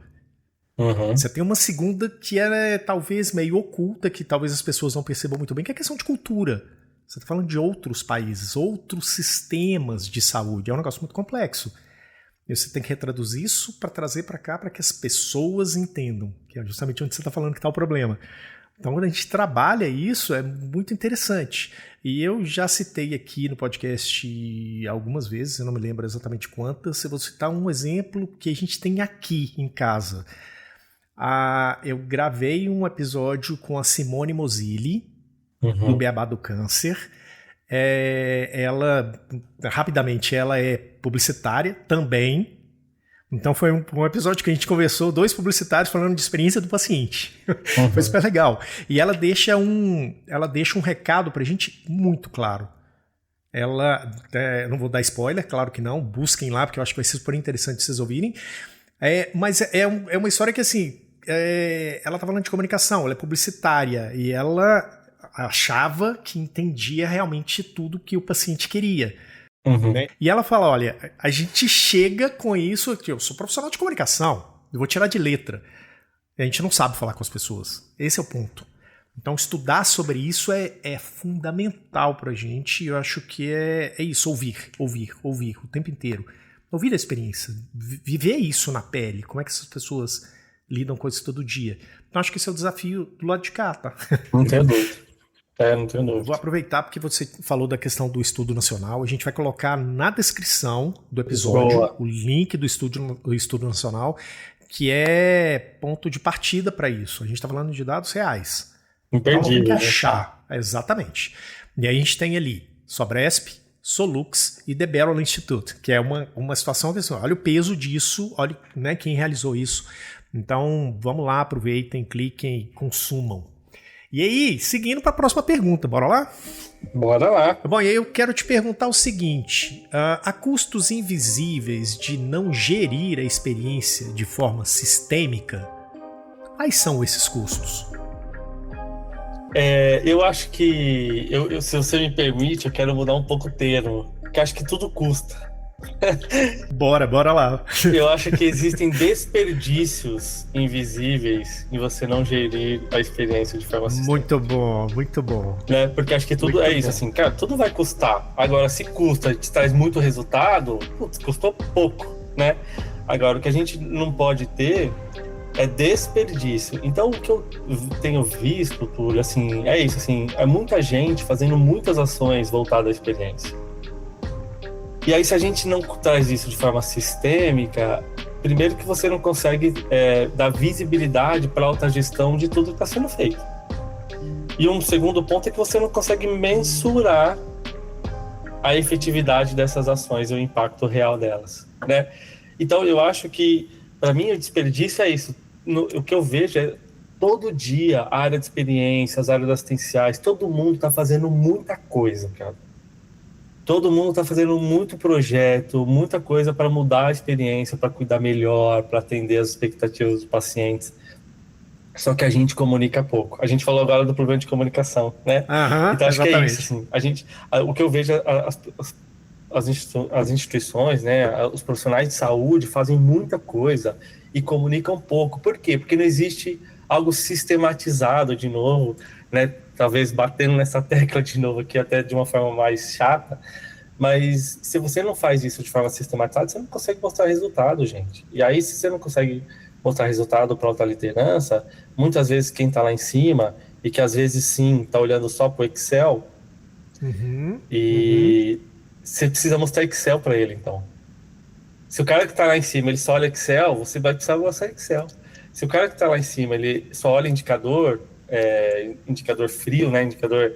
Uhum. Você tem uma segunda que é talvez meio oculta, que talvez as pessoas não percebam muito bem, que é a questão de cultura. Você está falando de outros países, outros sistemas de saúde. É um negócio muito complexo. E você tem que retraduzir isso para trazer para cá, para que as pessoas entendam, que é justamente onde você está falando que está o problema. Então, quando a gente trabalha isso, é muito interessante. E eu já citei aqui no podcast algumas vezes, eu não me lembro exatamente quantas, eu vou citar um exemplo que a gente tem aqui em casa. Eu gravei um episódio com a Simone Mosilli, do Beabá do Câncer. Ela, rapidamente, ela é publicitária também. Então foi um episódio que a gente conversou, 2 publicitários falando de experiência do paciente. Foi super legal. E ela deixa um recado pra gente muito claro. Ela, não vou dar spoiler, claro que não, busquem lá, porque eu acho que vai ser super interessante vocês ouvirem. Mas é uma história que, assim, ela tá falando de comunicação, ela é publicitária, e ela achava que entendia realmente tudo que o paciente queria. Né? E ela fala, olha, a gente chega com isso aqui, eu sou profissional de comunicação, eu vou tirar de letra. A gente não sabe falar com as pessoas, esse é o ponto. Então, estudar sobre isso é fundamental para a gente. Eu acho que é isso, ouvir o tempo inteiro. Ouvir a experiência, viver isso na pele, como é que essas pessoas lidam com isso todo dia. Então, acho que esse é o desafio do lado de cá, tá? Não tenho dúvida. Não tenho dúvida. Vou aproveitar porque você falou da questão do estudo nacional. A gente vai colocar na descrição do episódio o link do estudo nacional, que é ponto de partida para isso. A gente está falando de dados reais. Imperdível. Então, tem que achar. Exatamente. E aí a gente tem ali Sobresp, Solux e The Barrel Institute, que é uma situação que, assim, olha o peso disso, olha, né, quem realizou isso. Então, vamos lá, aproveitem, cliquem e consumam. E aí, seguindo para a próxima pergunta, bora lá? Bora lá. Bom, e aí eu quero te perguntar o seguinte, há custos invisíveis de não gerir a experiência de forma sistêmica? Quais são esses custos? Eu acho que, se você me permite, eu quero mudar um pouco o termo, porque acho que tudo custa. Bora lá. Eu acho que existem desperdícios invisíveis em você não gerir a experiência de forma sistêmica. Muito bom. Né? Porque acho que tudo muito é isso, bom. assim, cara, tudo vai custar. Agora, se custa e te traz muito resultado, putz, custou pouco, né? Agora, o que a gente não pode ter é desperdício. Então, o que eu tenho visto, Túlio, assim, é isso, assim, é muita gente fazendo muitas ações voltadas à experiência. E aí, se a gente não traz isso de forma sistêmica, primeiro que você não consegue dar visibilidade para a autogestão de tudo que está sendo feito. E um segundo ponto é que você não consegue mensurar a efetividade dessas ações e o impacto real delas, né? Então, eu acho que, para mim, o desperdício é isso. O que eu vejo é, todo dia, a área de experiência, as áreas assistenciais, todo mundo está fazendo muita coisa, cara. Todo mundo está fazendo muito projeto, muita coisa para mudar a experiência, para cuidar melhor, para atender as expectativas dos pacientes. Só que a gente comunica pouco. A gente falou agora do problema de comunicação, né? Então, acho exatamente. que é isso. Assim, o que eu vejo, as instituições, né, os profissionais de saúde fazem muita coisa e comunicam pouco. Por quê? Porque não existe algo sistematizado, de novo, né? Talvez batendo nessa tecla de novo aqui, até de uma forma mais chata, mas se você não faz isso de forma sistematizada, você não consegue mostrar resultado, gente. E aí, se você não consegue mostrar resultado para alta liderança, muitas vezes quem está lá em cima, e que às vezes sim, está olhando só para o Excel, você precisa mostrar Excel para ele, então. Se o cara que está lá em cima, ele só olha Excel, você vai precisar mostrar Excel. Se o cara que está lá em cima, ele só olha indicador frio, né, indicador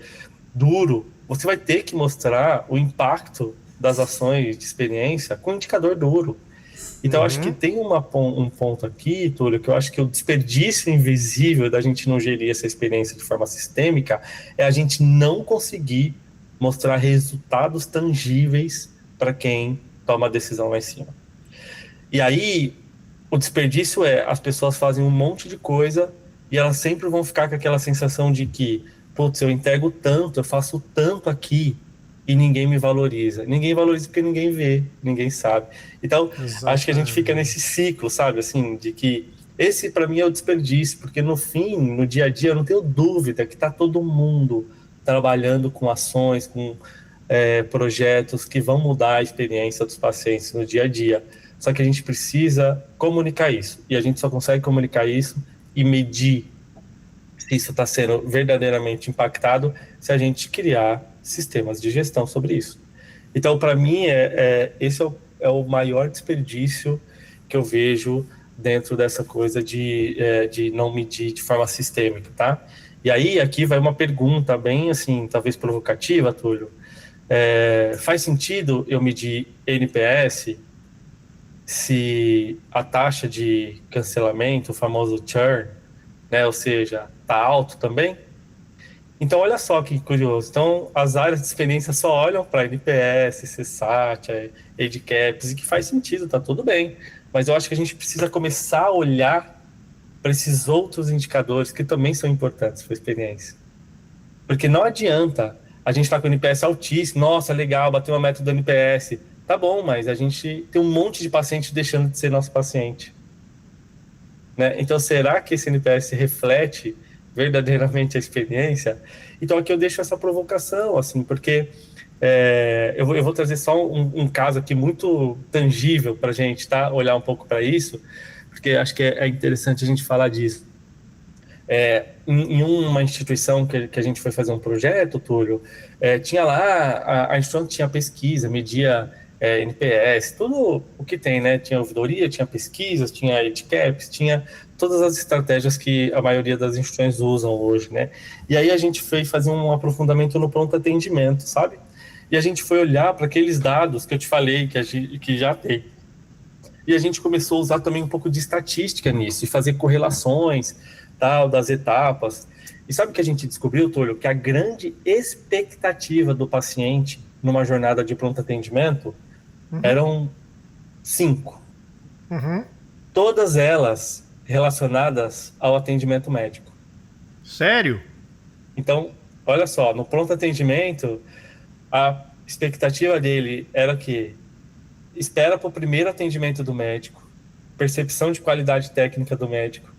duro, você vai ter que mostrar o impacto das ações de experiência com indicador duro. Então, acho que tem um ponto aqui, Túlio, que eu acho que o desperdício invisível da gente não gerir essa experiência de forma sistêmica é a gente não conseguir mostrar resultados tangíveis para quem toma a decisão lá em cima. E aí, o desperdício as pessoas fazem um monte de coisa e elas sempre vão ficar com aquela sensação de que, putz, eu entrego tanto, eu faço tanto aqui e ninguém me valoriza. Ninguém valoriza porque ninguém vê, ninguém sabe. Então, acho que a gente fica nesse ciclo, sabe, assim, de que esse, para mim, é o desperdício, porque no fim, no dia a dia, eu não tenho dúvida que está todo mundo trabalhando com ações, com projetos que vão mudar a experiência dos pacientes no dia a dia. Só que a gente precisa comunicar isso. E a gente só consegue comunicar isso e medir se isso está sendo verdadeiramente impactado se a gente criar sistemas de gestão sobre isso. Então, para mim, esse é o maior desperdício que eu vejo dentro dessa coisa de não medir de forma sistêmica, tá? E aí, aqui vai uma pergunta bem, assim, talvez provocativa, Túlio. Faz sentido eu medir NPS se a taxa de cancelamento, o famoso churn, né, ou seja, está alto também? Então, olha só que curioso. Então, as áreas de experiência só olham para NPS, CSAT, EDCAPS, e que faz sentido, tá tudo bem. Mas eu acho que a gente precisa começar a olhar para esses outros indicadores que também são importantes para a experiência. Porque não adianta a gente estar com o NPS altíssimo, nossa, legal, bateu uma meta do NPS. Tá bom, mas a gente tem um monte de paciente deixando de ser nosso paciente. Né? Então, será que esse NPS reflete verdadeiramente a experiência. Então aqui eu deixo essa provocação, assim, porque eu vou trazer só um caso aqui muito tangível para a gente, tá? Olhar um pouco para isso, porque acho que é interessante a gente falar disso. Em uma instituição que a gente foi fazer um projeto, Túlio, tinha lá, a instituição tinha pesquisa, media NPS, tudo o que tem, né? Tinha ouvidoria, tinha pesquisas, tinha EdCaps, tinha todas as estratégias que a maioria das instituições usam hoje, né? E aí a gente foi fazer um aprofundamento no pronto atendimento, sabe? E a gente foi olhar para aqueles dados que eu te falei, que já tem. E a gente começou a usar também um pouco de estatística nisso, e fazer correlações, tal, das etapas. E sabe o que a gente descobriu, Túlio? Que a grande expectativa do paciente numa jornada de pronto atendimento eram 5. Todas elas relacionadas ao atendimento médico. Sério? Então, olha só, no pronto atendimento, a expectativa dele era que espera para o primeiro atendimento do médico, percepção de qualidade técnica do médico,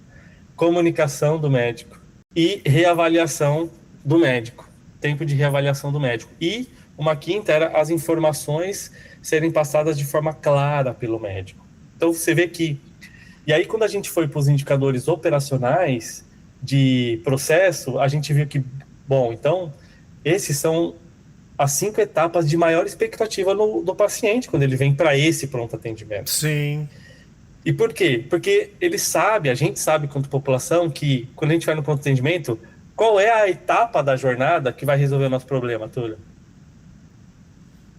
comunicação do médico e reavaliação do médico, tempo de reavaliação do médico. E uma quinta era as informações serem passadas de forma clara pelo médico. Então você vê que... E aí quando a gente foi para os indicadores operacionais de processo, a gente viu que, bom, então esses são as 5 etapas de maior expectativa do paciente quando ele vem para esse pronto atendimento. Sim. E por quê? Porque ele sabe, a gente sabe quanto população, que quando a gente vai no pronto atendimento, qual é a etapa da jornada que vai resolver o nosso problema, Túlio?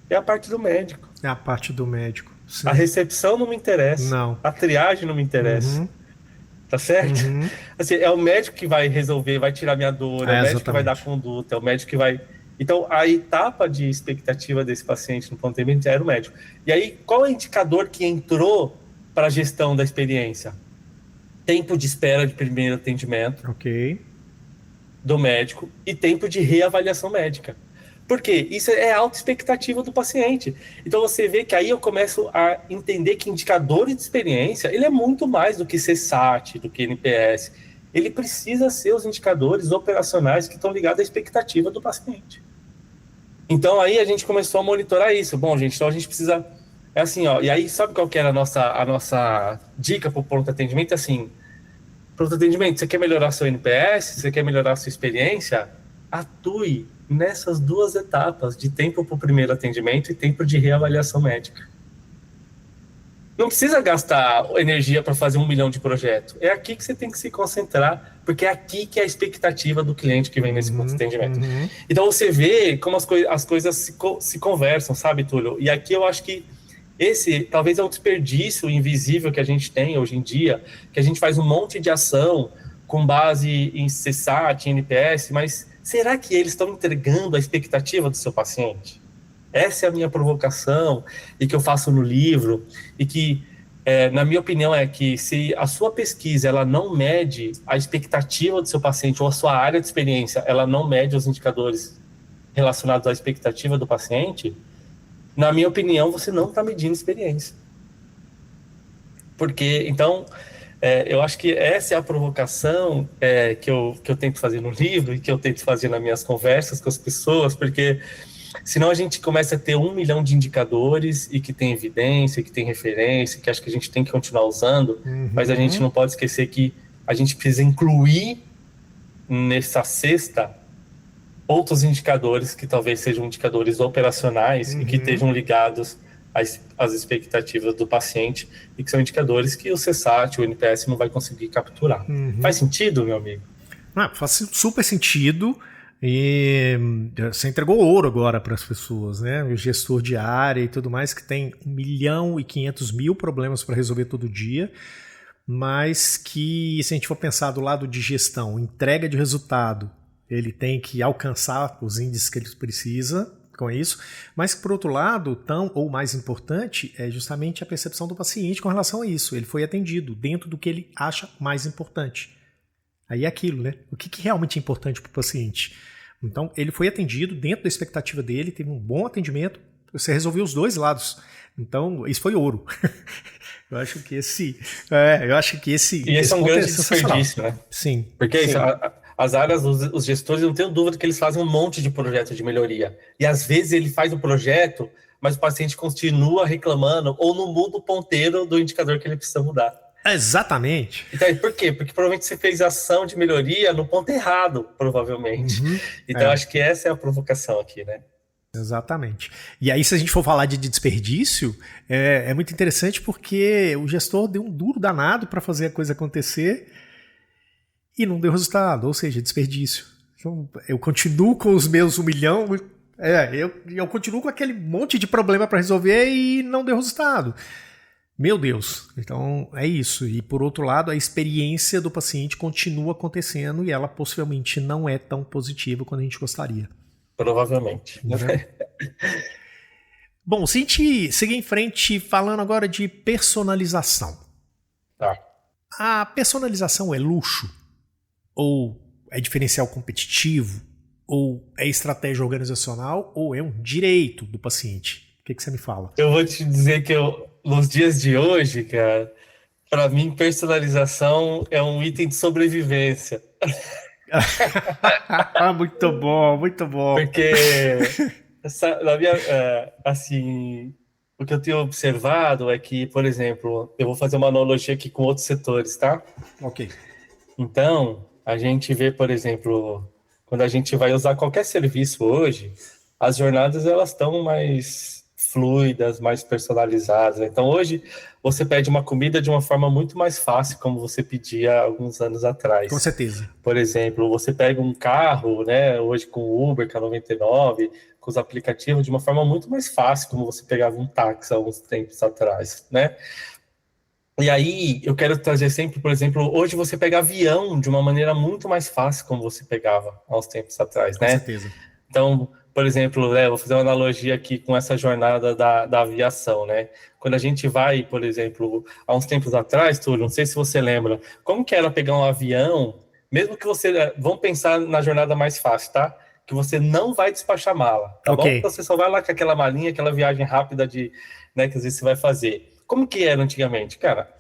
É a parte do médico. É a parte do médico. Sim. A recepção não me interessa. Não. A triagem não me interessa. Tá certo? Assim, é o médico que vai resolver, vai tirar minha dor, é o médico que vai dar conduta, é o médico que vai... Então, a etapa de expectativa desse paciente no pronto atendimento era o médico. E aí, qual é o indicador que entrou para a gestão da experiência? Tempo de espera de primeiro atendimento do médico e tempo de reavaliação médica. Por quê? Isso é a alta expectativa do paciente. Então você vê que aí eu começo a entender que indicadores de experiência, ele é muito mais do que CSAT, do que NPS. Ele precisa ser os indicadores operacionais que estão ligados à expectativa do paciente. Então aí a gente começou a monitorar isso. Bom, gente, então a gente precisa... É assim, ó, e aí sabe qual que era a nossa dica para o pronto atendimento? É assim, pronto atendimento, você quer melhorar seu NPS, você quer melhorar a sua experiência? Atue nessas 2 etapas de tempo para o primeiro atendimento e tempo de reavaliação médica. Não precisa gastar energia para fazer 1 milhão de projetos. É aqui que você tem que se concentrar, porque é aqui que é a expectativa do cliente que vem nesse ponto de atendimento. Então você vê como as coisas se conversam, sabe, Túlio? E aqui eu acho que esse talvez é um desperdício invisível que a gente tem hoje em dia, que a gente faz um monte de ação com base em CSAT, em NPS, mas será que eles estão entregando a expectativa do seu paciente? Essa é a minha provocação e que eu faço no livro e que, na minha opinião, é que se a sua pesquisa ela não mede a expectativa do seu paciente ou a sua área de experiência, ela não mede os indicadores relacionados à expectativa do paciente, na minha opinião, você não está medindo experiência. Porque, então, eu acho que essa é a provocação que eu tento fazer no livro e que eu tento fazer nas minhas conversas com as pessoas, porque senão a gente começa a ter 1 milhão de indicadores e que tem evidência, que tem referência, que acho que a gente tem que continuar usando, mas a gente não pode esquecer que a gente precisa incluir nessa cesta outros indicadores que talvez sejam indicadores operacionais e que estejam ligados às expectativas do paciente e que são indicadores que o CSAT, o NPS não vai conseguir capturar. Faz sentido, meu amigo? Faz super sentido. E você entregou ouro agora para as pessoas, né? O gestor de área e tudo mais, que tem 1.500.000 problemas para resolver todo dia, mas que, se a gente for pensar do lado de gestão, entrega de resultado, ele tem que alcançar os índices que ele precisa com isso, mas que, por outro lado, tão ou mais importante, é justamente a percepção do paciente com relação a isso. Ele foi atendido dentro do que ele acha mais importante. Aí é aquilo, né? O que realmente é importante para o paciente? Então, ele foi atendido dentro da expectativa dele, teve um bom atendimento, você resolveu os 2 lados. Então, isso foi ouro. Eu acho que esse... E esse é um grande desperdício, né? Sim. Porque sim. as áreas, os gestores, eu não tenho dúvida que eles fazem um monte de projeto de melhoria. E às vezes ele faz o projeto, mas o paciente continua reclamando ou não muda o ponteiro do indicador que ele precisa mudar. Exatamente. Então, por quê? Porque provavelmente você fez ação de melhoria no ponto errado, provavelmente. Então, acho que essa é a provocação aqui, né? Exatamente. E aí, se a gente for falar de desperdício, é muito interessante porque o gestor deu um duro danado para fazer a coisa acontecer e não deu resultado, ou seja, desperdício. Então, eu continuo com os meus 1 milhão, eu continuo com aquele monte de problema para resolver e não deu resultado. Meu Deus, então é isso. E por outro lado, a experiência do paciente continua acontecendo e ela possivelmente não é tão positiva quanto a gente gostaria. Provavelmente. Bom, se a gente seguir em frente falando agora de personalização. Tá. A personalização é luxo? Ou é diferencial competitivo? Ou é estratégia organizacional? Ou é um direito do paciente? O que você me fala? Eu vou te dizer que nos dias de hoje, cara, para mim, personalização é um item de sobrevivência. Muito bom, muito bom. Porque, na minha, assim, o que eu tenho observado é que, por exemplo, eu vou fazer uma analogia aqui com outros setores, tá? Ok. Então, a gente vê, por exemplo, quando a gente vai usar qualquer serviço hoje, as jornadas elas estão mais fluidas, mais personalizadas. Então, hoje, você pede uma comida de uma forma muito mais fácil, como você pedia alguns anos atrás. Com certeza. Por exemplo, você pega um carro, né, hoje com o Uber, com a 99, com os aplicativos, de uma forma muito mais fácil, como você pegava um táxi há uns tempos atrás, né? E aí, eu quero trazer sempre, por exemplo, hoje você pega avião de uma maneira muito mais fácil, como você pegava há uns tempos atrás, né? Com certeza. Então, por exemplo, vou fazer uma analogia aqui com essa jornada da aviação, né? Quando a gente vai, por exemplo, há uns tempos atrás, Túlio, não sei se você lembra, como que era pegar um avião, mesmo que você... Vamos pensar na jornada mais fácil, tá? Que você não vai despachar mala, tá bom? Você só vai lá com aquela malinha, aquela viagem rápida né, que às vezes você vai fazer. Como que era antigamente? Cara,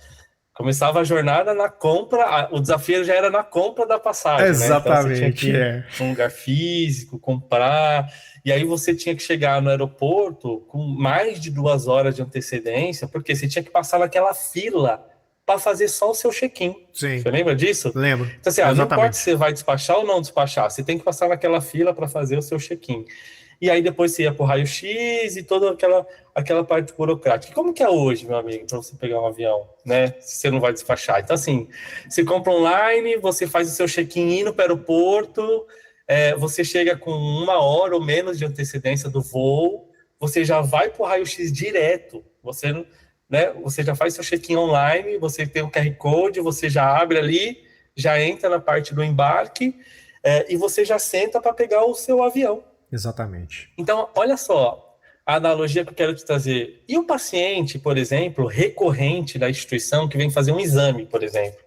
começava a jornada na compra, o desafio já era na compra da passagem, exatamente, né? Então você tinha que ir num lugar físico, comprar, e aí você tinha que chegar no aeroporto com mais de 2 horas de antecedência, porque você tinha que passar naquela fila para fazer só o seu check-in. Sim. Você lembra disso? Lembro. Então assim, não importa se você vai despachar ou não despachar, você tem que passar naquela fila para fazer o seu check-in. E aí depois você ia pro raio-x e toda aquela parte burocrática. Como que é hoje, meu amigo, para você pegar um avião, né? Se você não vai despachar. Então, assim, você compra online, você faz o seu check-in indo para o aeroporto, você chega com 1 hora ou menos de antecedência do voo, você já vai pro raio-x direto. Você já faz seu check-in online, você tem o QR Code, você já abre ali, já entra na parte do embarque, e você já senta para pegar o seu avião. Exatamente. Então, olha só a analogia que eu quero te trazer. E o paciente, por exemplo, recorrente da instituição que vem fazer um exame, por exemplo.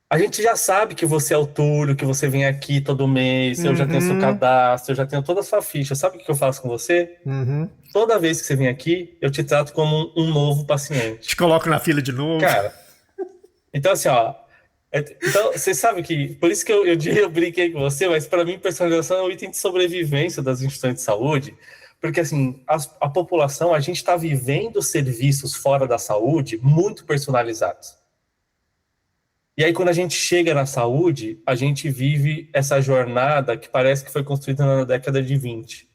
A gente já sabe que você é o Túlio, que você vem aqui todo mês, eu já tenho seu cadastro, eu já tenho toda a sua ficha. Sabe o que eu faço com você? Toda vez que você vem aqui, eu te trato como um novo paciente. Te coloco na fila de novo. Cara, então assim, ó, então, você sabe que, por isso que eu brinquei com você, mas para mim personalização é um item de sobrevivência das instituições de saúde, porque assim, a população, a gente está vivendo serviços fora da saúde muito personalizados. E aí quando a gente chega na saúde, a gente vive essa jornada que parece que foi construída na década de 20.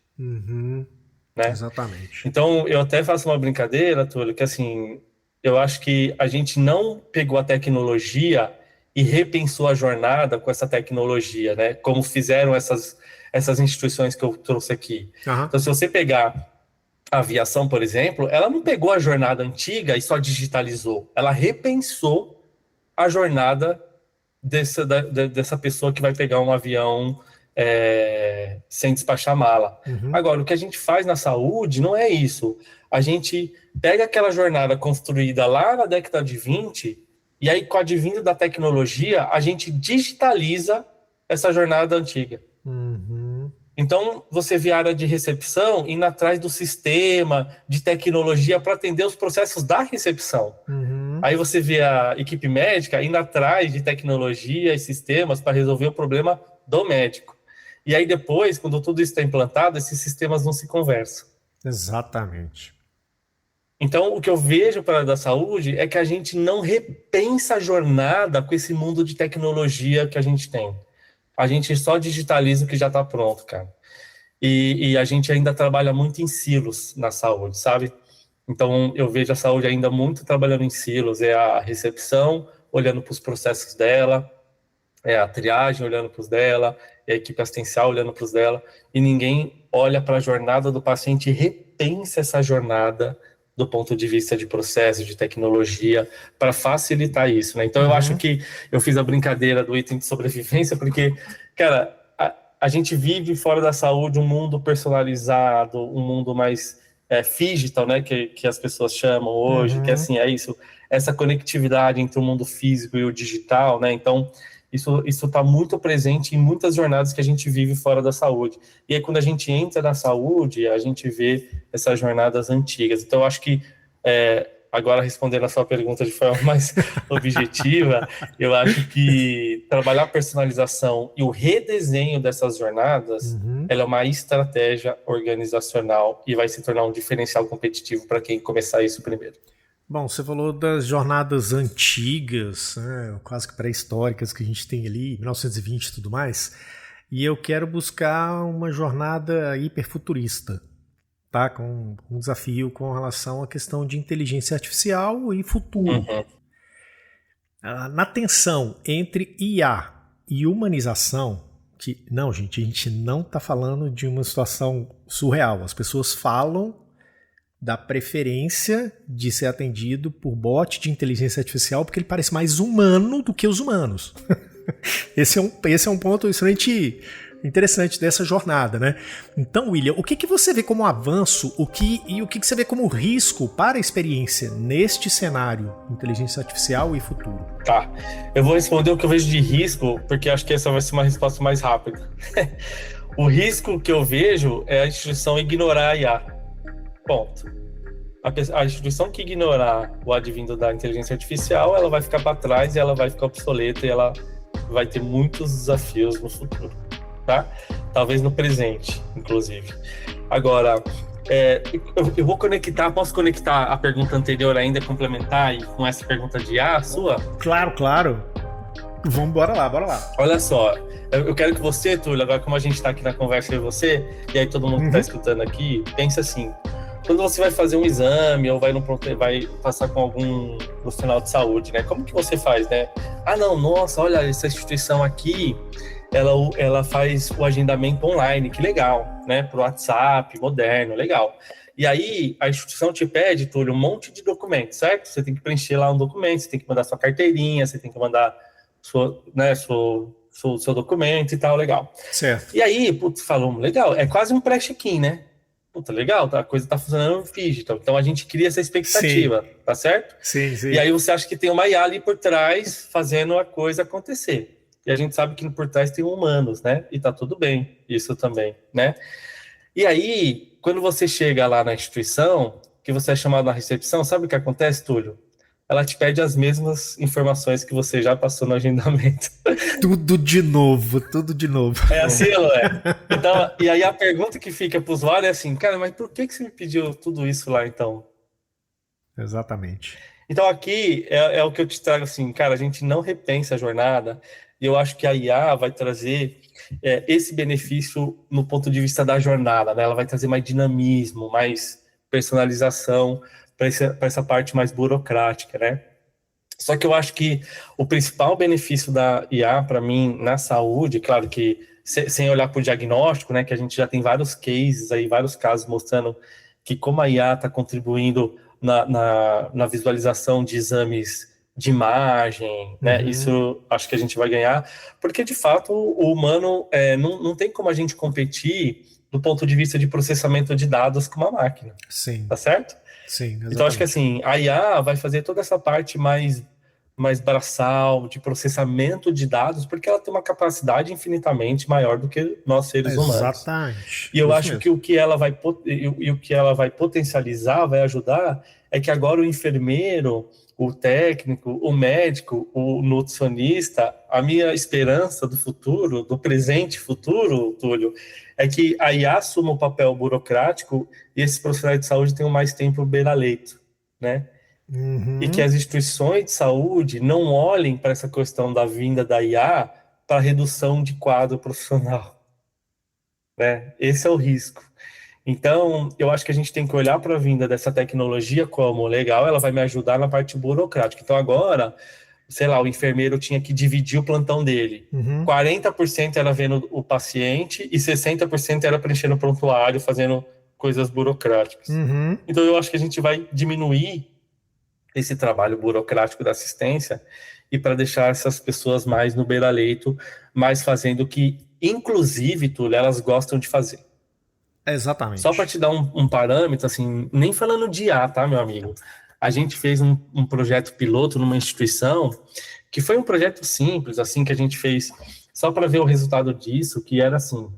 Né? Exatamente. Então, eu até faço uma brincadeira, Túlio, que assim, eu acho que a gente não pegou a tecnologia e repensou a jornada com essa tecnologia, né? Como fizeram essas instituições que eu trouxe aqui. Então, se você pegar a aviação, por exemplo, ela não pegou a jornada antiga e só digitalizou. Ela repensou a jornada dessa pessoa que vai pegar um avião sem despachar mala. Agora, o que a gente faz na saúde não é isso. A gente pega aquela jornada construída lá na década de 20... E aí, com o advindo da tecnologia, a gente digitaliza essa jornada antiga. Então, você vê a área de recepção indo atrás do sistema, de tecnologia, para atender os processos da recepção. Aí você vê a equipe médica indo atrás de tecnologia e sistemas para resolver o problema do médico. E aí depois, quando tudo isso está implantado, esses sistemas não se conversam. Exatamente. Então, o que eu vejo para a área da saúde é que a gente não repensa a jornada com esse mundo de tecnologia que a gente tem. A gente só digitaliza o que já está pronto, cara. E a gente ainda trabalha muito em silos na saúde, sabe? Então, eu vejo a saúde ainda muito trabalhando em silos. É a recepção, olhando para os processos dela, é a triagem, olhando para os dela, é a equipe assistencial, olhando para os dela, e ninguém olha para a jornada do paciente e repensa essa jornada do ponto de vista de processo, de tecnologia, para facilitar isso, né? Então, eu acho que eu fiz a brincadeira do item de sobrevivência, porque, cara, a gente vive fora da saúde um mundo personalizado, um mundo mais digital, né, que as pessoas chamam hoje, que assim, é isso, essa conectividade entre o mundo físico e o digital, né? Então, isso está muito presente em muitas jornadas que a gente vive fora da saúde. E aí, quando a gente entra na saúde, a gente vê essas jornadas antigas. Então, eu acho que, agora respondendo a sua pergunta de forma mais objetiva, eu acho que trabalhar a personalização e o redesenho dessas jornadas, ela é uma estratégia organizacional e vai se tornar um diferencial competitivo para quem começar isso primeiro. Bom, você falou das jornadas antigas, né, quase que pré-históricas que a gente tem ali, 1920 e tudo mais, e eu quero buscar uma jornada hiperfuturista, tá? Com um desafio com relação à questão de inteligência artificial e futuro. Na tensão entre IA e humanização, que, não, gente, a gente não está falando de uma situação surreal. As pessoas falam da preferência de ser atendido por bot de inteligência artificial porque ele parece mais humano do que os humanos. Esse é um ponto extremamente interessante dessa jornada, né? Então, William, o que você vê como avanço e o que você vê como risco para a experiência neste cenário inteligência artificial e futuro? Tá, eu vou responder o que eu vejo de risco, porque acho que essa vai ser uma resposta mais rápida. O risco que eu vejo é a instituição ignorar a IA. Ponto. A instituição que ignorar o advindo da inteligência artificial, ela vai ficar para trás e ela vai ficar obsoleta e ela vai ter muitos desafios no futuro, tá? Talvez no presente, inclusive. Agora, eu vou posso conectar a pergunta anterior ainda, complementar e com essa pergunta de a sua? Claro. Vamos, bora lá. Olha só, eu quero que você, Túlio, agora como a gente está aqui na conversa eu e você, e aí todo mundo que está escutando aqui, pensa assim, quando você vai fazer um exame ou vai passar com algum profissional de saúde, né? Como que você faz, né? Nossa, olha, essa instituição aqui, ela faz o agendamento online, que legal, né? Pro WhatsApp, moderno, legal. E aí, a instituição te pede, Túlio, um monte de documentos, certo? Você tem que preencher lá um documento, você tem que mandar sua carteirinha, você tem que mandar seu documento e tal, legal. Certo. E aí, putz, falamos, legal, é quase um pré-check-in, né? Puta, legal, a coisa tá funcionando digital. Então a gente cria essa expectativa, sim, tá certo? Sim. E aí você acha que tem uma IA ali por trás fazendo a coisa acontecer. E a gente sabe que por trás tem humanos, né? E tá tudo bem, isso também, né? E aí, quando você chega lá na instituição, que você é chamado na recepção, sabe o que acontece, Túlio? Ela te pede as mesmas informações que você já passou no agendamento. Tudo de novo. É assim, não é? Então, e aí a pergunta que fica para o usuário é assim, cara, mas por que você me pediu tudo isso lá, então? Exatamente. Então aqui é o que eu te trago assim, cara, a gente não repensa a jornada, e eu acho que a IA vai trazer esse benefício no ponto de vista da jornada, né? Ela vai trazer mais dinamismo, mais personalização, para essa parte mais burocrática, né? Só que eu acho que o principal benefício da IA, para mim, na saúde, claro que sem olhar para o diagnóstico, né, que a gente já tem vários cases aí, vários casos mostrando que como a IA está contribuindo na visualização de exames de imagem, né? Isso acho que a gente vai ganhar, porque de fato o humano não tem como a gente competir do ponto de vista de processamento de dados com uma máquina. Sim. Tá certo? Sim, exatamente. Então, acho que assim, a IA vai fazer toda essa parte mais mais braçal, de processamento de dados, porque ela tem uma capacidade infinitamente maior do que nós seres humanos. Exatamente. E eu Isso acho mesmo. que o que ela vai potencializar, vai ajudar, é que agora o enfermeiro, o técnico, o médico, o nutricionista, a minha esperança do futuro, do presente e futuro, Túlio, é que a IA assuma o papel burocrático e esses profissionais de saúde tenham mais tempo beira-leito, né? E que Uhum. as instituições de saúde não olhem para essa questão da vinda da IA para redução de quadro profissional, né? Esse é o risco. Então, eu acho que a gente tem que olhar para a vinda dessa tecnologia como legal, ela vai me ajudar na parte burocrática. Então, agora, sei lá, o enfermeiro tinha que dividir o plantão dele. Uhum. 40% era vendo o paciente e 60% era preenchendo o prontuário, fazendo coisas burocráticas. Uhum. Então, eu acho que a gente vai diminuir esse trabalho burocrático da assistência e para deixar essas pessoas mais no beira-leito, mais fazendo o que, inclusive, Túlio, elas gostam de fazer. Só para Exatamente. te dar um parâmetro, assim, nem falando de IA, tá, meu amigo? A gente fez um projeto piloto numa instituição que foi um projeto simples, assim, que a gente fez só para ver o resultado disso, que era assim,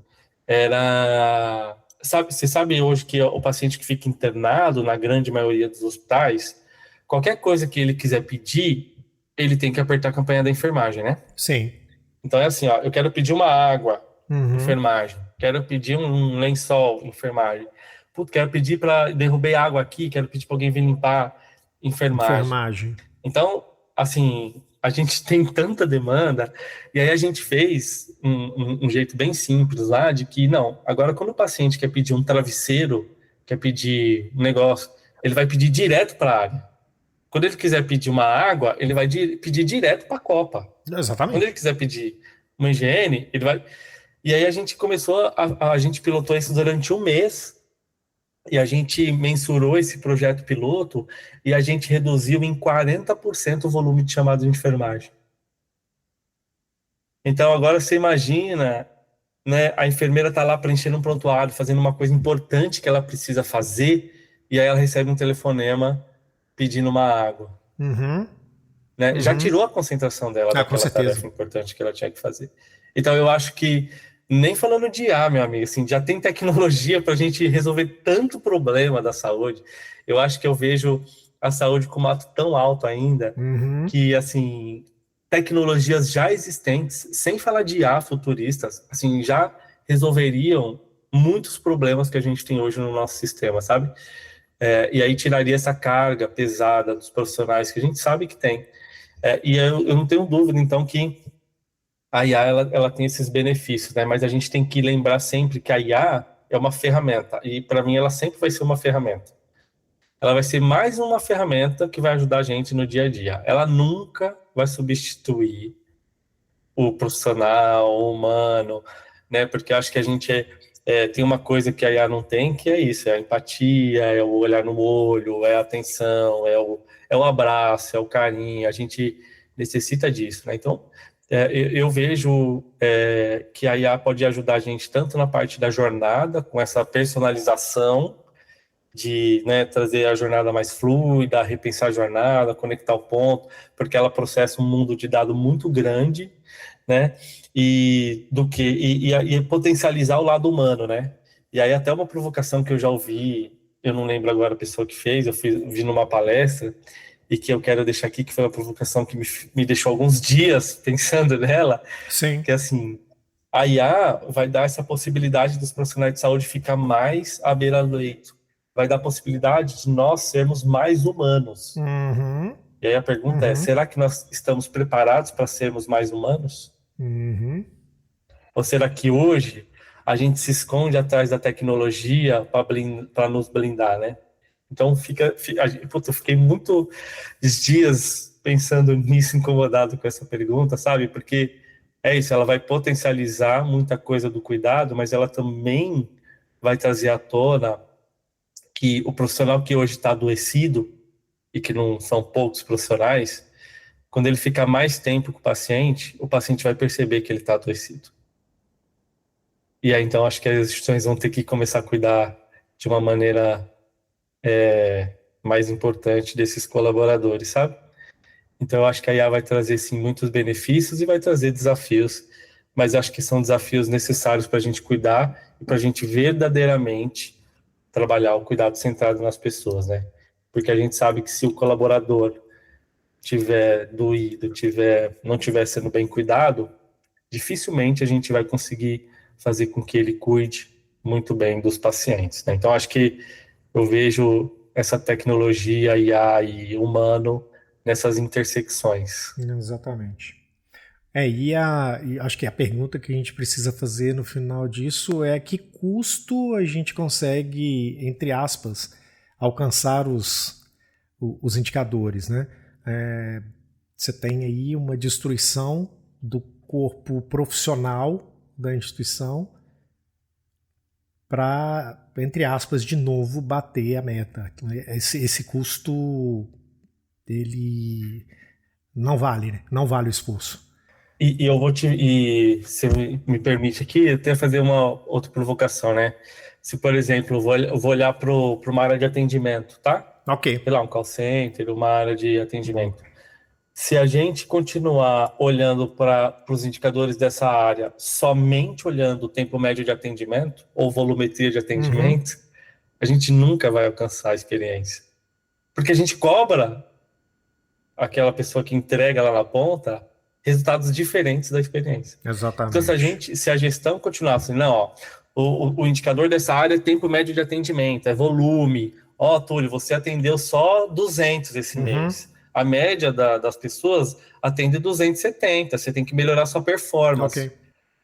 você sabe hoje que o paciente que fica internado, na grande maioria dos hospitais, qualquer coisa que ele quiser pedir, ele tem que apertar a campanha da enfermagem, né? Sim. Então é assim, ó, eu quero pedir uma água, Uhum. enfermagem. Quero pedir um lençol, enfermagem. Putz, quero pedir para derrubar água aqui, quero pedir para alguém vir limpar, enfermagem. Enfermagem. Então, assim, a gente tem tanta demanda, e aí a gente fez um jeito bem simples lá de que, não, agora quando o paciente quer pedir um travesseiro, quer pedir um negócio, ele vai pedir direto para a área. Quando ele quiser pedir uma água, ele vai pedir direto para a copa. Quando ele Exatamente. quiser pedir uma higiene, ele vai. E aí a gente começou, a gente pilotou isso durante um mês, e a gente mensurou esse projeto piloto, e a gente reduziu em 40% o volume de chamadas de enfermagem. Então agora você imagina, né, a enfermeira está lá preenchendo um prontuário, fazendo uma coisa importante que ela precisa fazer, e aí ela recebe um telefonema pedindo uma água. Uhum. Né? Já Uhum. tirou a concentração dela Ah, com daquela certeza. tarefa importante que ela tinha que fazer. Então eu acho que, nem falando de IA, meu amigo, assim, já tem tecnologia para a gente resolver tanto problema da saúde. Eu acho que eu vejo a saúde com um ato tão alto ainda Uhum. que, assim, tecnologias já existentes, sem falar de IA futuristas, assim, já resolveriam muitos problemas que a gente tem hoje no nosso sistema, sabe? E aí tiraria essa carga pesada dos profissionais que a gente sabe que tem. E eu não tenho dúvida, então, que a IA ela tem esses benefícios, né? Mas a gente tem que lembrar sempre que a IA é uma ferramenta, e para mim ela sempre vai ser uma ferramenta. Ela vai ser mais uma ferramenta que vai ajudar a gente no dia a dia. Ela nunca vai substituir o profissional, o humano, né? Porque eu acho que a gente tem uma coisa que a IA não tem, que é isso, é a empatia, é o olhar no olho, é a atenção, é o abraço, é o carinho, a gente necessita disso, né? Então, eu vejo que a IA pode ajudar a gente tanto na parte da jornada, com essa personalização, de, né, trazer a jornada mais fluida, repensar a jornada, conectar o ponto, porque ela processa um mundo de dado muito grande, né? E potencializar o lado humano, né? E aí até uma provocação que eu já ouvi, eu não lembro agora a pessoa que fez, vi numa palestra e que eu quero deixar aqui, que foi uma provocação que me deixou alguns dias pensando nela, Sim. que é assim, a IA vai dar essa possibilidade dos profissionais de saúde ficar mais à beira do leito, vai dar a possibilidade de nós sermos mais humanos. Uhum. E aí a pergunta é, Uhum. será que nós estamos preparados para sermos mais humanos? Uhum. Ou será que hoje a gente se esconde atrás da tecnologia para nos blindar, né? Então eu fiquei muitos dias pensando nisso, incomodado com essa pergunta, sabe? Porque é isso, ela vai potencializar muita coisa do cuidado, mas ela também vai trazer à tona que o profissional que hoje está adoecido, e que não são poucos profissionais, quando ele ficar mais tempo com o paciente vai perceber que ele está adoecido. E aí, então, acho que as instituições vão ter que começar a cuidar de uma maneira mais importante desses colaboradores, sabe? Então, eu acho que a IA vai trazer, sim, muitos benefícios e vai trazer desafios, mas acho que são desafios necessários para a gente cuidar e para a gente verdadeiramente trabalhar o cuidado centrado nas pessoas, né? Porque a gente sabe que se o colaborador tiver doído, não tiver sendo bem cuidado, dificilmente a gente vai conseguir fazer com que ele cuide muito bem dos pacientes, né? Então, acho que eu vejo essa tecnologia, IA e humano nessas intersecções. Exatamente. E acho que a pergunta que a gente precisa fazer no final disso é que custo a gente consegue, entre aspas, alcançar os indicadores, né? Você tem aí uma destruição do corpo profissional da instituição para, entre aspas, de novo, bater a meta. Esse custo, ele não vale, né? Não vale o esforço. E se me permite aqui, eu tenho que fazer uma outra provocação, né? Se, por exemplo, eu vou olhar para uma área de atendimento, tá? Ok. Sei lá, um call center, uma área de atendimento. Se a gente continuar olhando para os indicadores dessa área, somente olhando o tempo médio de atendimento ou volumetria de atendimento, a gente nunca vai alcançar a experiência. Porque a gente cobra aquela pessoa que entrega lá na ponta resultados diferentes da experiência. Exatamente. Então, se a gestão continuar assim, não, ó, o indicador dessa área é tempo médio de atendimento, é volume. Ó, Túlio, você atendeu só 200 esse mês. A média das pessoas atende 270. Você tem que melhorar sua performance. Ok.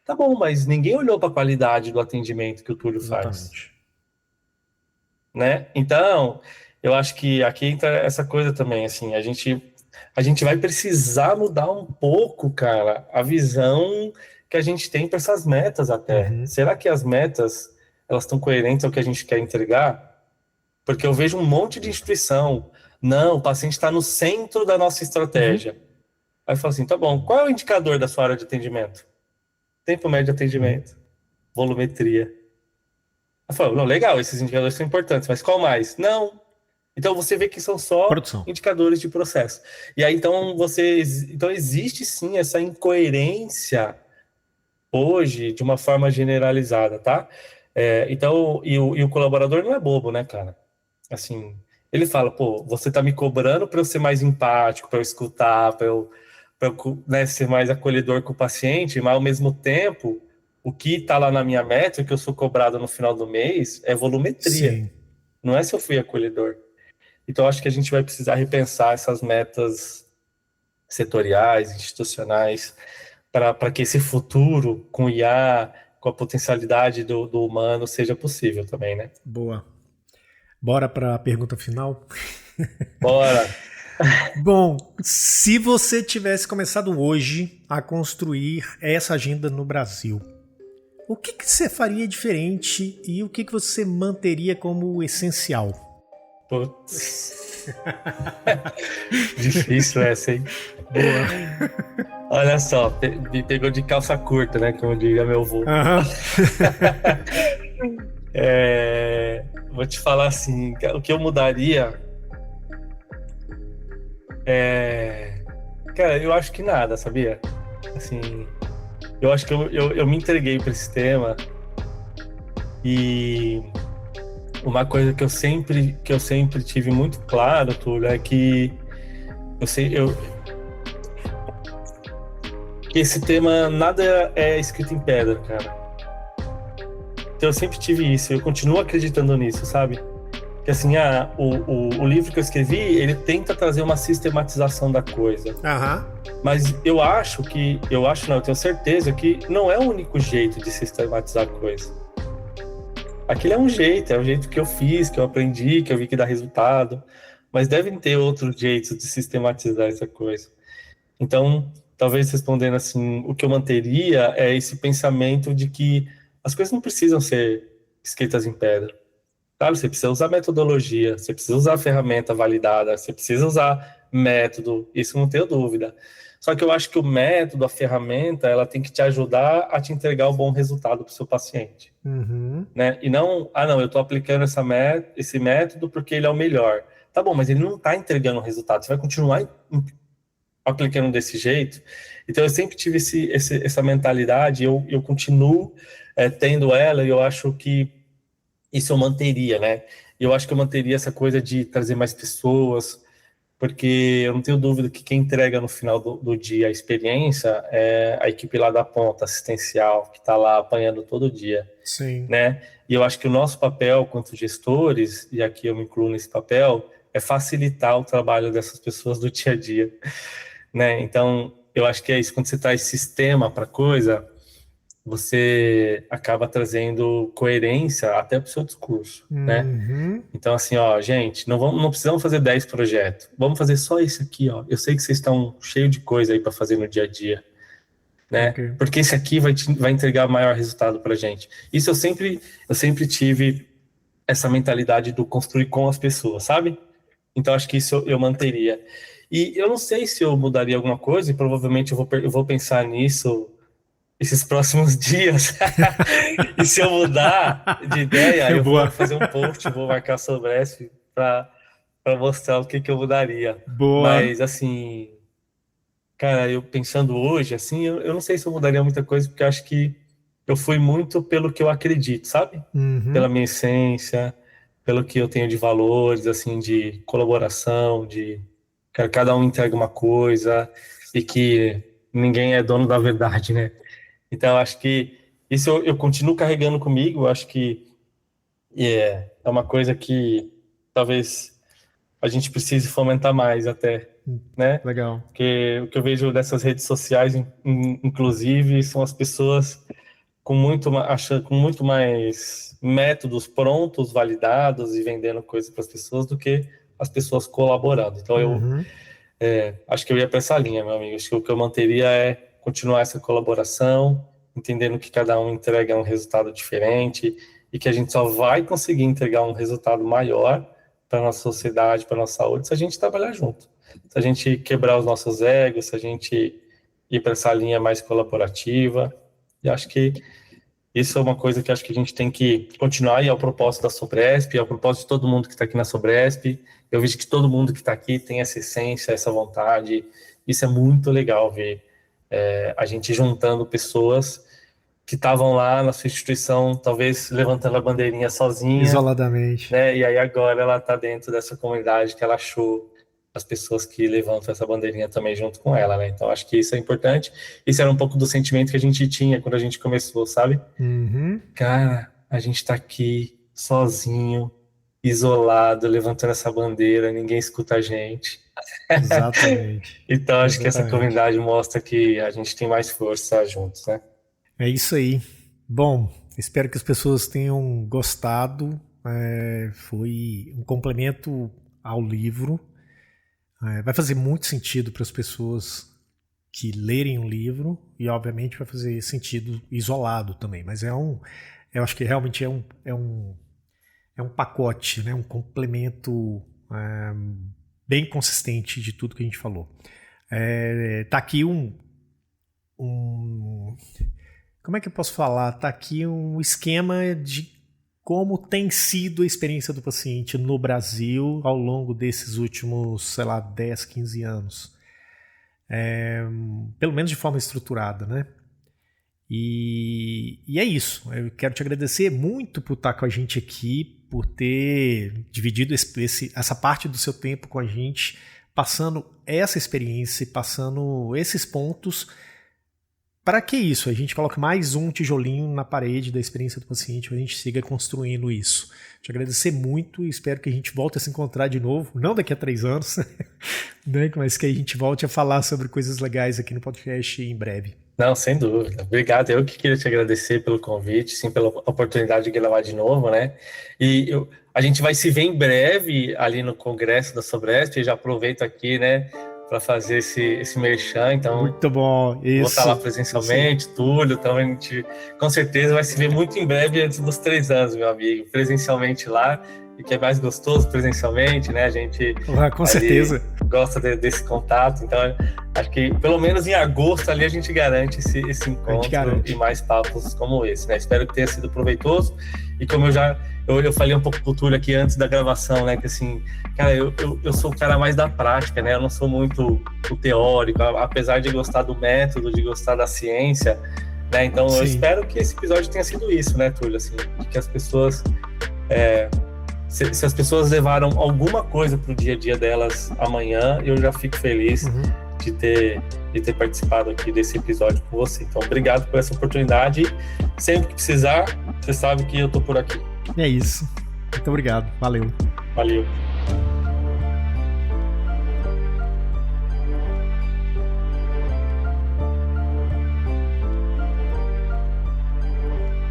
Tá bom, mas ninguém olhou para a qualidade do atendimento que o Túlio faz. Exatamente. Né? Então, eu acho que aqui entra essa coisa também, assim, a gente vai precisar mudar um pouco, cara, a visão que a gente tem para essas metas até. Será que as metas, elas estão coerentes ao que a gente quer entregar? Porque eu vejo um monte de instituição. Não, o paciente está no centro da nossa estratégia. Aí eu falo assim, tá bom, qual é o indicador da sua área de atendimento? Tempo médio de atendimento, volumetria. Eu falo, não, legal, esses indicadores são importantes, mas qual mais? Não. Então você vê que são só indicadores de processo. E aí então existe sim essa incoerência hoje de uma forma generalizada, tá? Então, e o colaborador não é bobo, né, cara? Assim, ele fala, pô, você tá me cobrando para eu ser mais empático, para eu escutar, para eu né, ser mais acolhedor com o paciente, mas ao mesmo tempo, o que tá lá na minha meta, o que eu sou cobrado no final do mês, é volumetria. Sim. Não é se eu fui acolhedor. Então, acho que a gente vai precisar repensar essas metas setoriais, institucionais, para que esse futuro com IA, com a potencialidade do humano, seja possível também, né? Boa. Bora para a pergunta final? Bora! Bom, se você tivesse começado hoje a construir essa agenda no Brasil, o que você faria diferente e o que você manteria como essencial? Putz. Difícil essa, hein? Boa. Olha só, me pegou de calça curta, né? Como diria meu avô. Vou te falar assim, o que eu mudaria cara, eu acho que nada, sabia? Assim, eu acho que eu me entreguei para esse tema e uma coisa que eu sempre tive muito claro, Túlio, é que que esse tema nada é escrito em pedra, cara. Então eu sempre tive isso, eu continuo acreditando nisso, sabe? Que assim, o livro que eu escrevi, ele tenta trazer uma sistematização da coisa. Mas eu tenho certeza que não é o único jeito de sistematizar a coisa. Aquele é um jeito que eu fiz, que eu aprendi, que eu vi que dá resultado, mas devem ter outros jeitos de sistematizar essa coisa. Então, talvez respondendo assim, o que eu manteria é esse pensamento de que as coisas não precisam ser escritas em pedra. Claro, você precisa usar metodologia, você precisa usar ferramenta validada, você precisa usar método, isso não tenho dúvida. Só que eu acho que o método, a ferramenta, ela tem que te ajudar a te entregar o bom resultado para o seu paciente. Né? E não, eu estou aplicando esse método porque ele é o melhor. Tá bom, mas ele não está entregando o resultado, você vai continuar aplicando desse jeito. Então, eu sempre tive essa mentalidade, eu continuo tendo ela, e eu acho que isso eu manteria, né? E eu acho que eu manteria essa coisa de trazer mais pessoas, porque eu não tenho dúvida que quem entrega no final do dia a experiência é a equipe lá da ponta assistencial, que está lá apanhando todo dia. Sim. Né? E eu acho que o nosso papel, quanto gestores, e aqui eu me incluo nesse papel, é facilitar o trabalho dessas pessoas do dia a dia. Né? Então, eu acho que é isso, quando você traz sistema para a coisa, você acaba trazendo coerência até para o seu discurso, né? Então, assim, ó, gente, não precisamos fazer 10 projetos, vamos fazer só esse aqui, ó. Eu sei que vocês estão cheios de coisa aí para fazer no dia a dia, né? Okay. Porque esse aqui vai entregar maior resultado para a gente. Isso eu sempre tive essa mentalidade do construir com as pessoas, sabe? Então, acho que isso eu manteria. E eu não sei se eu mudaria alguma coisa, e provavelmente eu vou pensar nisso esses próximos dias. E se eu mudar de ideia, eu vou fazer um post, vou marcar a Sobresp para mostrar o que eu mudaria. Boa. Mas, assim, cara, eu pensando hoje, assim, eu não sei se eu mudaria muita coisa, porque eu acho que eu fui muito pelo que eu acredito, sabe? Pela minha essência, pelo que eu tenho de valores, assim, de colaboração, de que cada um entrega uma coisa e que ninguém é dono da verdade, né? Então, eu acho que isso eu continuo carregando comigo. Eu acho que é uma coisa que talvez a gente precise fomentar mais até, né? Legal. Porque o que eu vejo dessas redes sociais, inclusive, são as pessoas com muito mais métodos prontos, validados e vendendo coisas para as pessoas do que as pessoas colaborando. Então, eu acho que eu ia para essa linha, meu amigo. Acho que o que eu manteria é continuar essa colaboração, entendendo que cada um entrega um resultado diferente e que a gente só vai conseguir entregar um resultado maior para a nossa sociedade, para a nossa saúde, se a gente trabalhar junto. Se a gente quebrar os nossos egos, se a gente ir para essa linha mais colaborativa. E acho que isso é uma coisa que acho que a gente tem que continuar, e é o propósito da Sobresp, é o propósito de todo mundo que está aqui na Sobresp. Eu vejo que todo mundo que está aqui tem essa essência, essa vontade. Isso é muito legal ver. A gente juntando pessoas que estavam lá na sua instituição, talvez levantando a bandeirinha sozinha. Isoladamente. Né? E aí agora ela está dentro dessa comunidade que ela achou as pessoas que levantam essa bandeirinha também junto com ela, né? Então acho que isso é importante. Isso era um pouco do sentimento que a gente tinha quando a gente começou, sabe? Cara, a gente está aqui sozinho, isolado, levantando essa bandeira, ninguém escuta a gente. Exatamente. Então acho que essa comunidade mostra que a gente tem mais força juntos, né? É isso aí. Bom, espero que as pessoas tenham gostado. Foi um complemento ao livro. Vai fazer muito sentido para as pessoas que lerem o livro e, obviamente, vai fazer sentido isolado também. Mas eu acho que realmente é um pacote, né? Um complemento bem consistente de tudo que a gente falou. Tá aqui como é que eu posso falar? Tá aqui um esquema de como tem sido a experiência do paciente no Brasil ao longo desses últimos, 10, 15 anos. Pelo menos de forma estruturada, né? E é isso. Eu quero te agradecer muito por estar com a gente aqui, por ter dividido essa parte do seu tempo com a gente, passando essa experiência, passando esses pontos, para que isso? A gente coloque mais um tijolinho na parede da experiência do paciente, para a gente siga construindo isso. Te agradecer muito e espero que a gente volte a se encontrar de novo, não daqui a 3 anos, né? Mas que a gente volte a falar sobre coisas legais aqui no podcast em breve. Não, sem dúvida. Obrigado. Eu que queria te agradecer pelo convite, sim, pela oportunidade de gravar de novo, né? E a gente vai se ver em breve ali no Congresso da Sobresp. Já aproveito aqui, né, para fazer esse merchan. Então, muito bom. Isso. Vou estar lá presencialmente, sim. Túlio, então a gente com certeza vai se ver muito em breve antes dos 3 anos, meu amigo, presencialmente lá. E que é mais gostoso presencialmente, né? A gente com certeza gosta desse contato. Então, acho que pelo menos em agosto ali a gente garante esse encontro e mais papos como esse, né? Espero que tenha sido proveitoso E como eu falei um pouco com o Túlio aqui antes da gravação, né? Que assim, cara, eu sou o cara mais da prática, né? Eu não sou muito o teórico, apesar de gostar do método, de gostar da ciência, né? Então eu espero que esse episódio tenha sido isso, né, Túlio? Assim, que as pessoas... Se as pessoas levaram alguma coisa pro dia a dia delas amanhã, eu já fico feliz de ter participado aqui desse episódio com você. Então, obrigado por essa oportunidade. Sempre que precisar, você sabe que eu tô por aqui. É isso. Muito obrigado. Valeu. Valeu.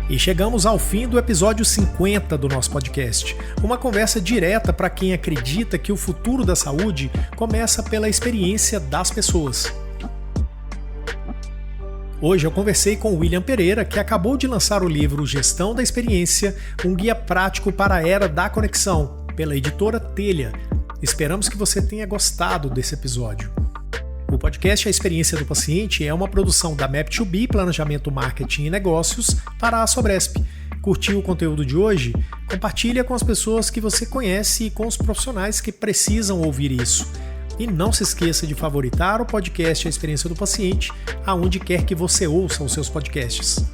E chegamos ao fim do episódio 50 do nosso podcast. Uma conversa direta para quem acredita que o futuro da saúde começa pela experiência das pessoas. Hoje eu conversei com o William Pereira, que acabou de lançar o livro Gestão da Experiência, um guia prático para a era da conexão, pela editora Telha. Esperamos que você tenha gostado desse episódio. O podcast A Experiência do Paciente é uma produção da Map2B, Planejamento, Marketing e Negócios, para a Sobresp. Curtiu o conteúdo de hoje? Compartilha com as pessoas que você conhece e com os profissionais que precisam ouvir isso. E não se esqueça de favoritar o podcast A Experiência do Paciente, aonde quer que você ouça os seus podcasts.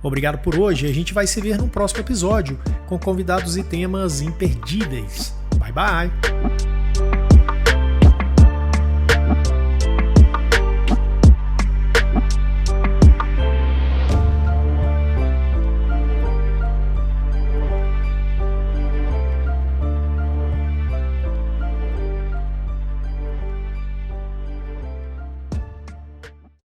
Obrigado por hoje e a gente vai se ver no próximo episódio, com convidados e temas imperdíveis. Bye, bye!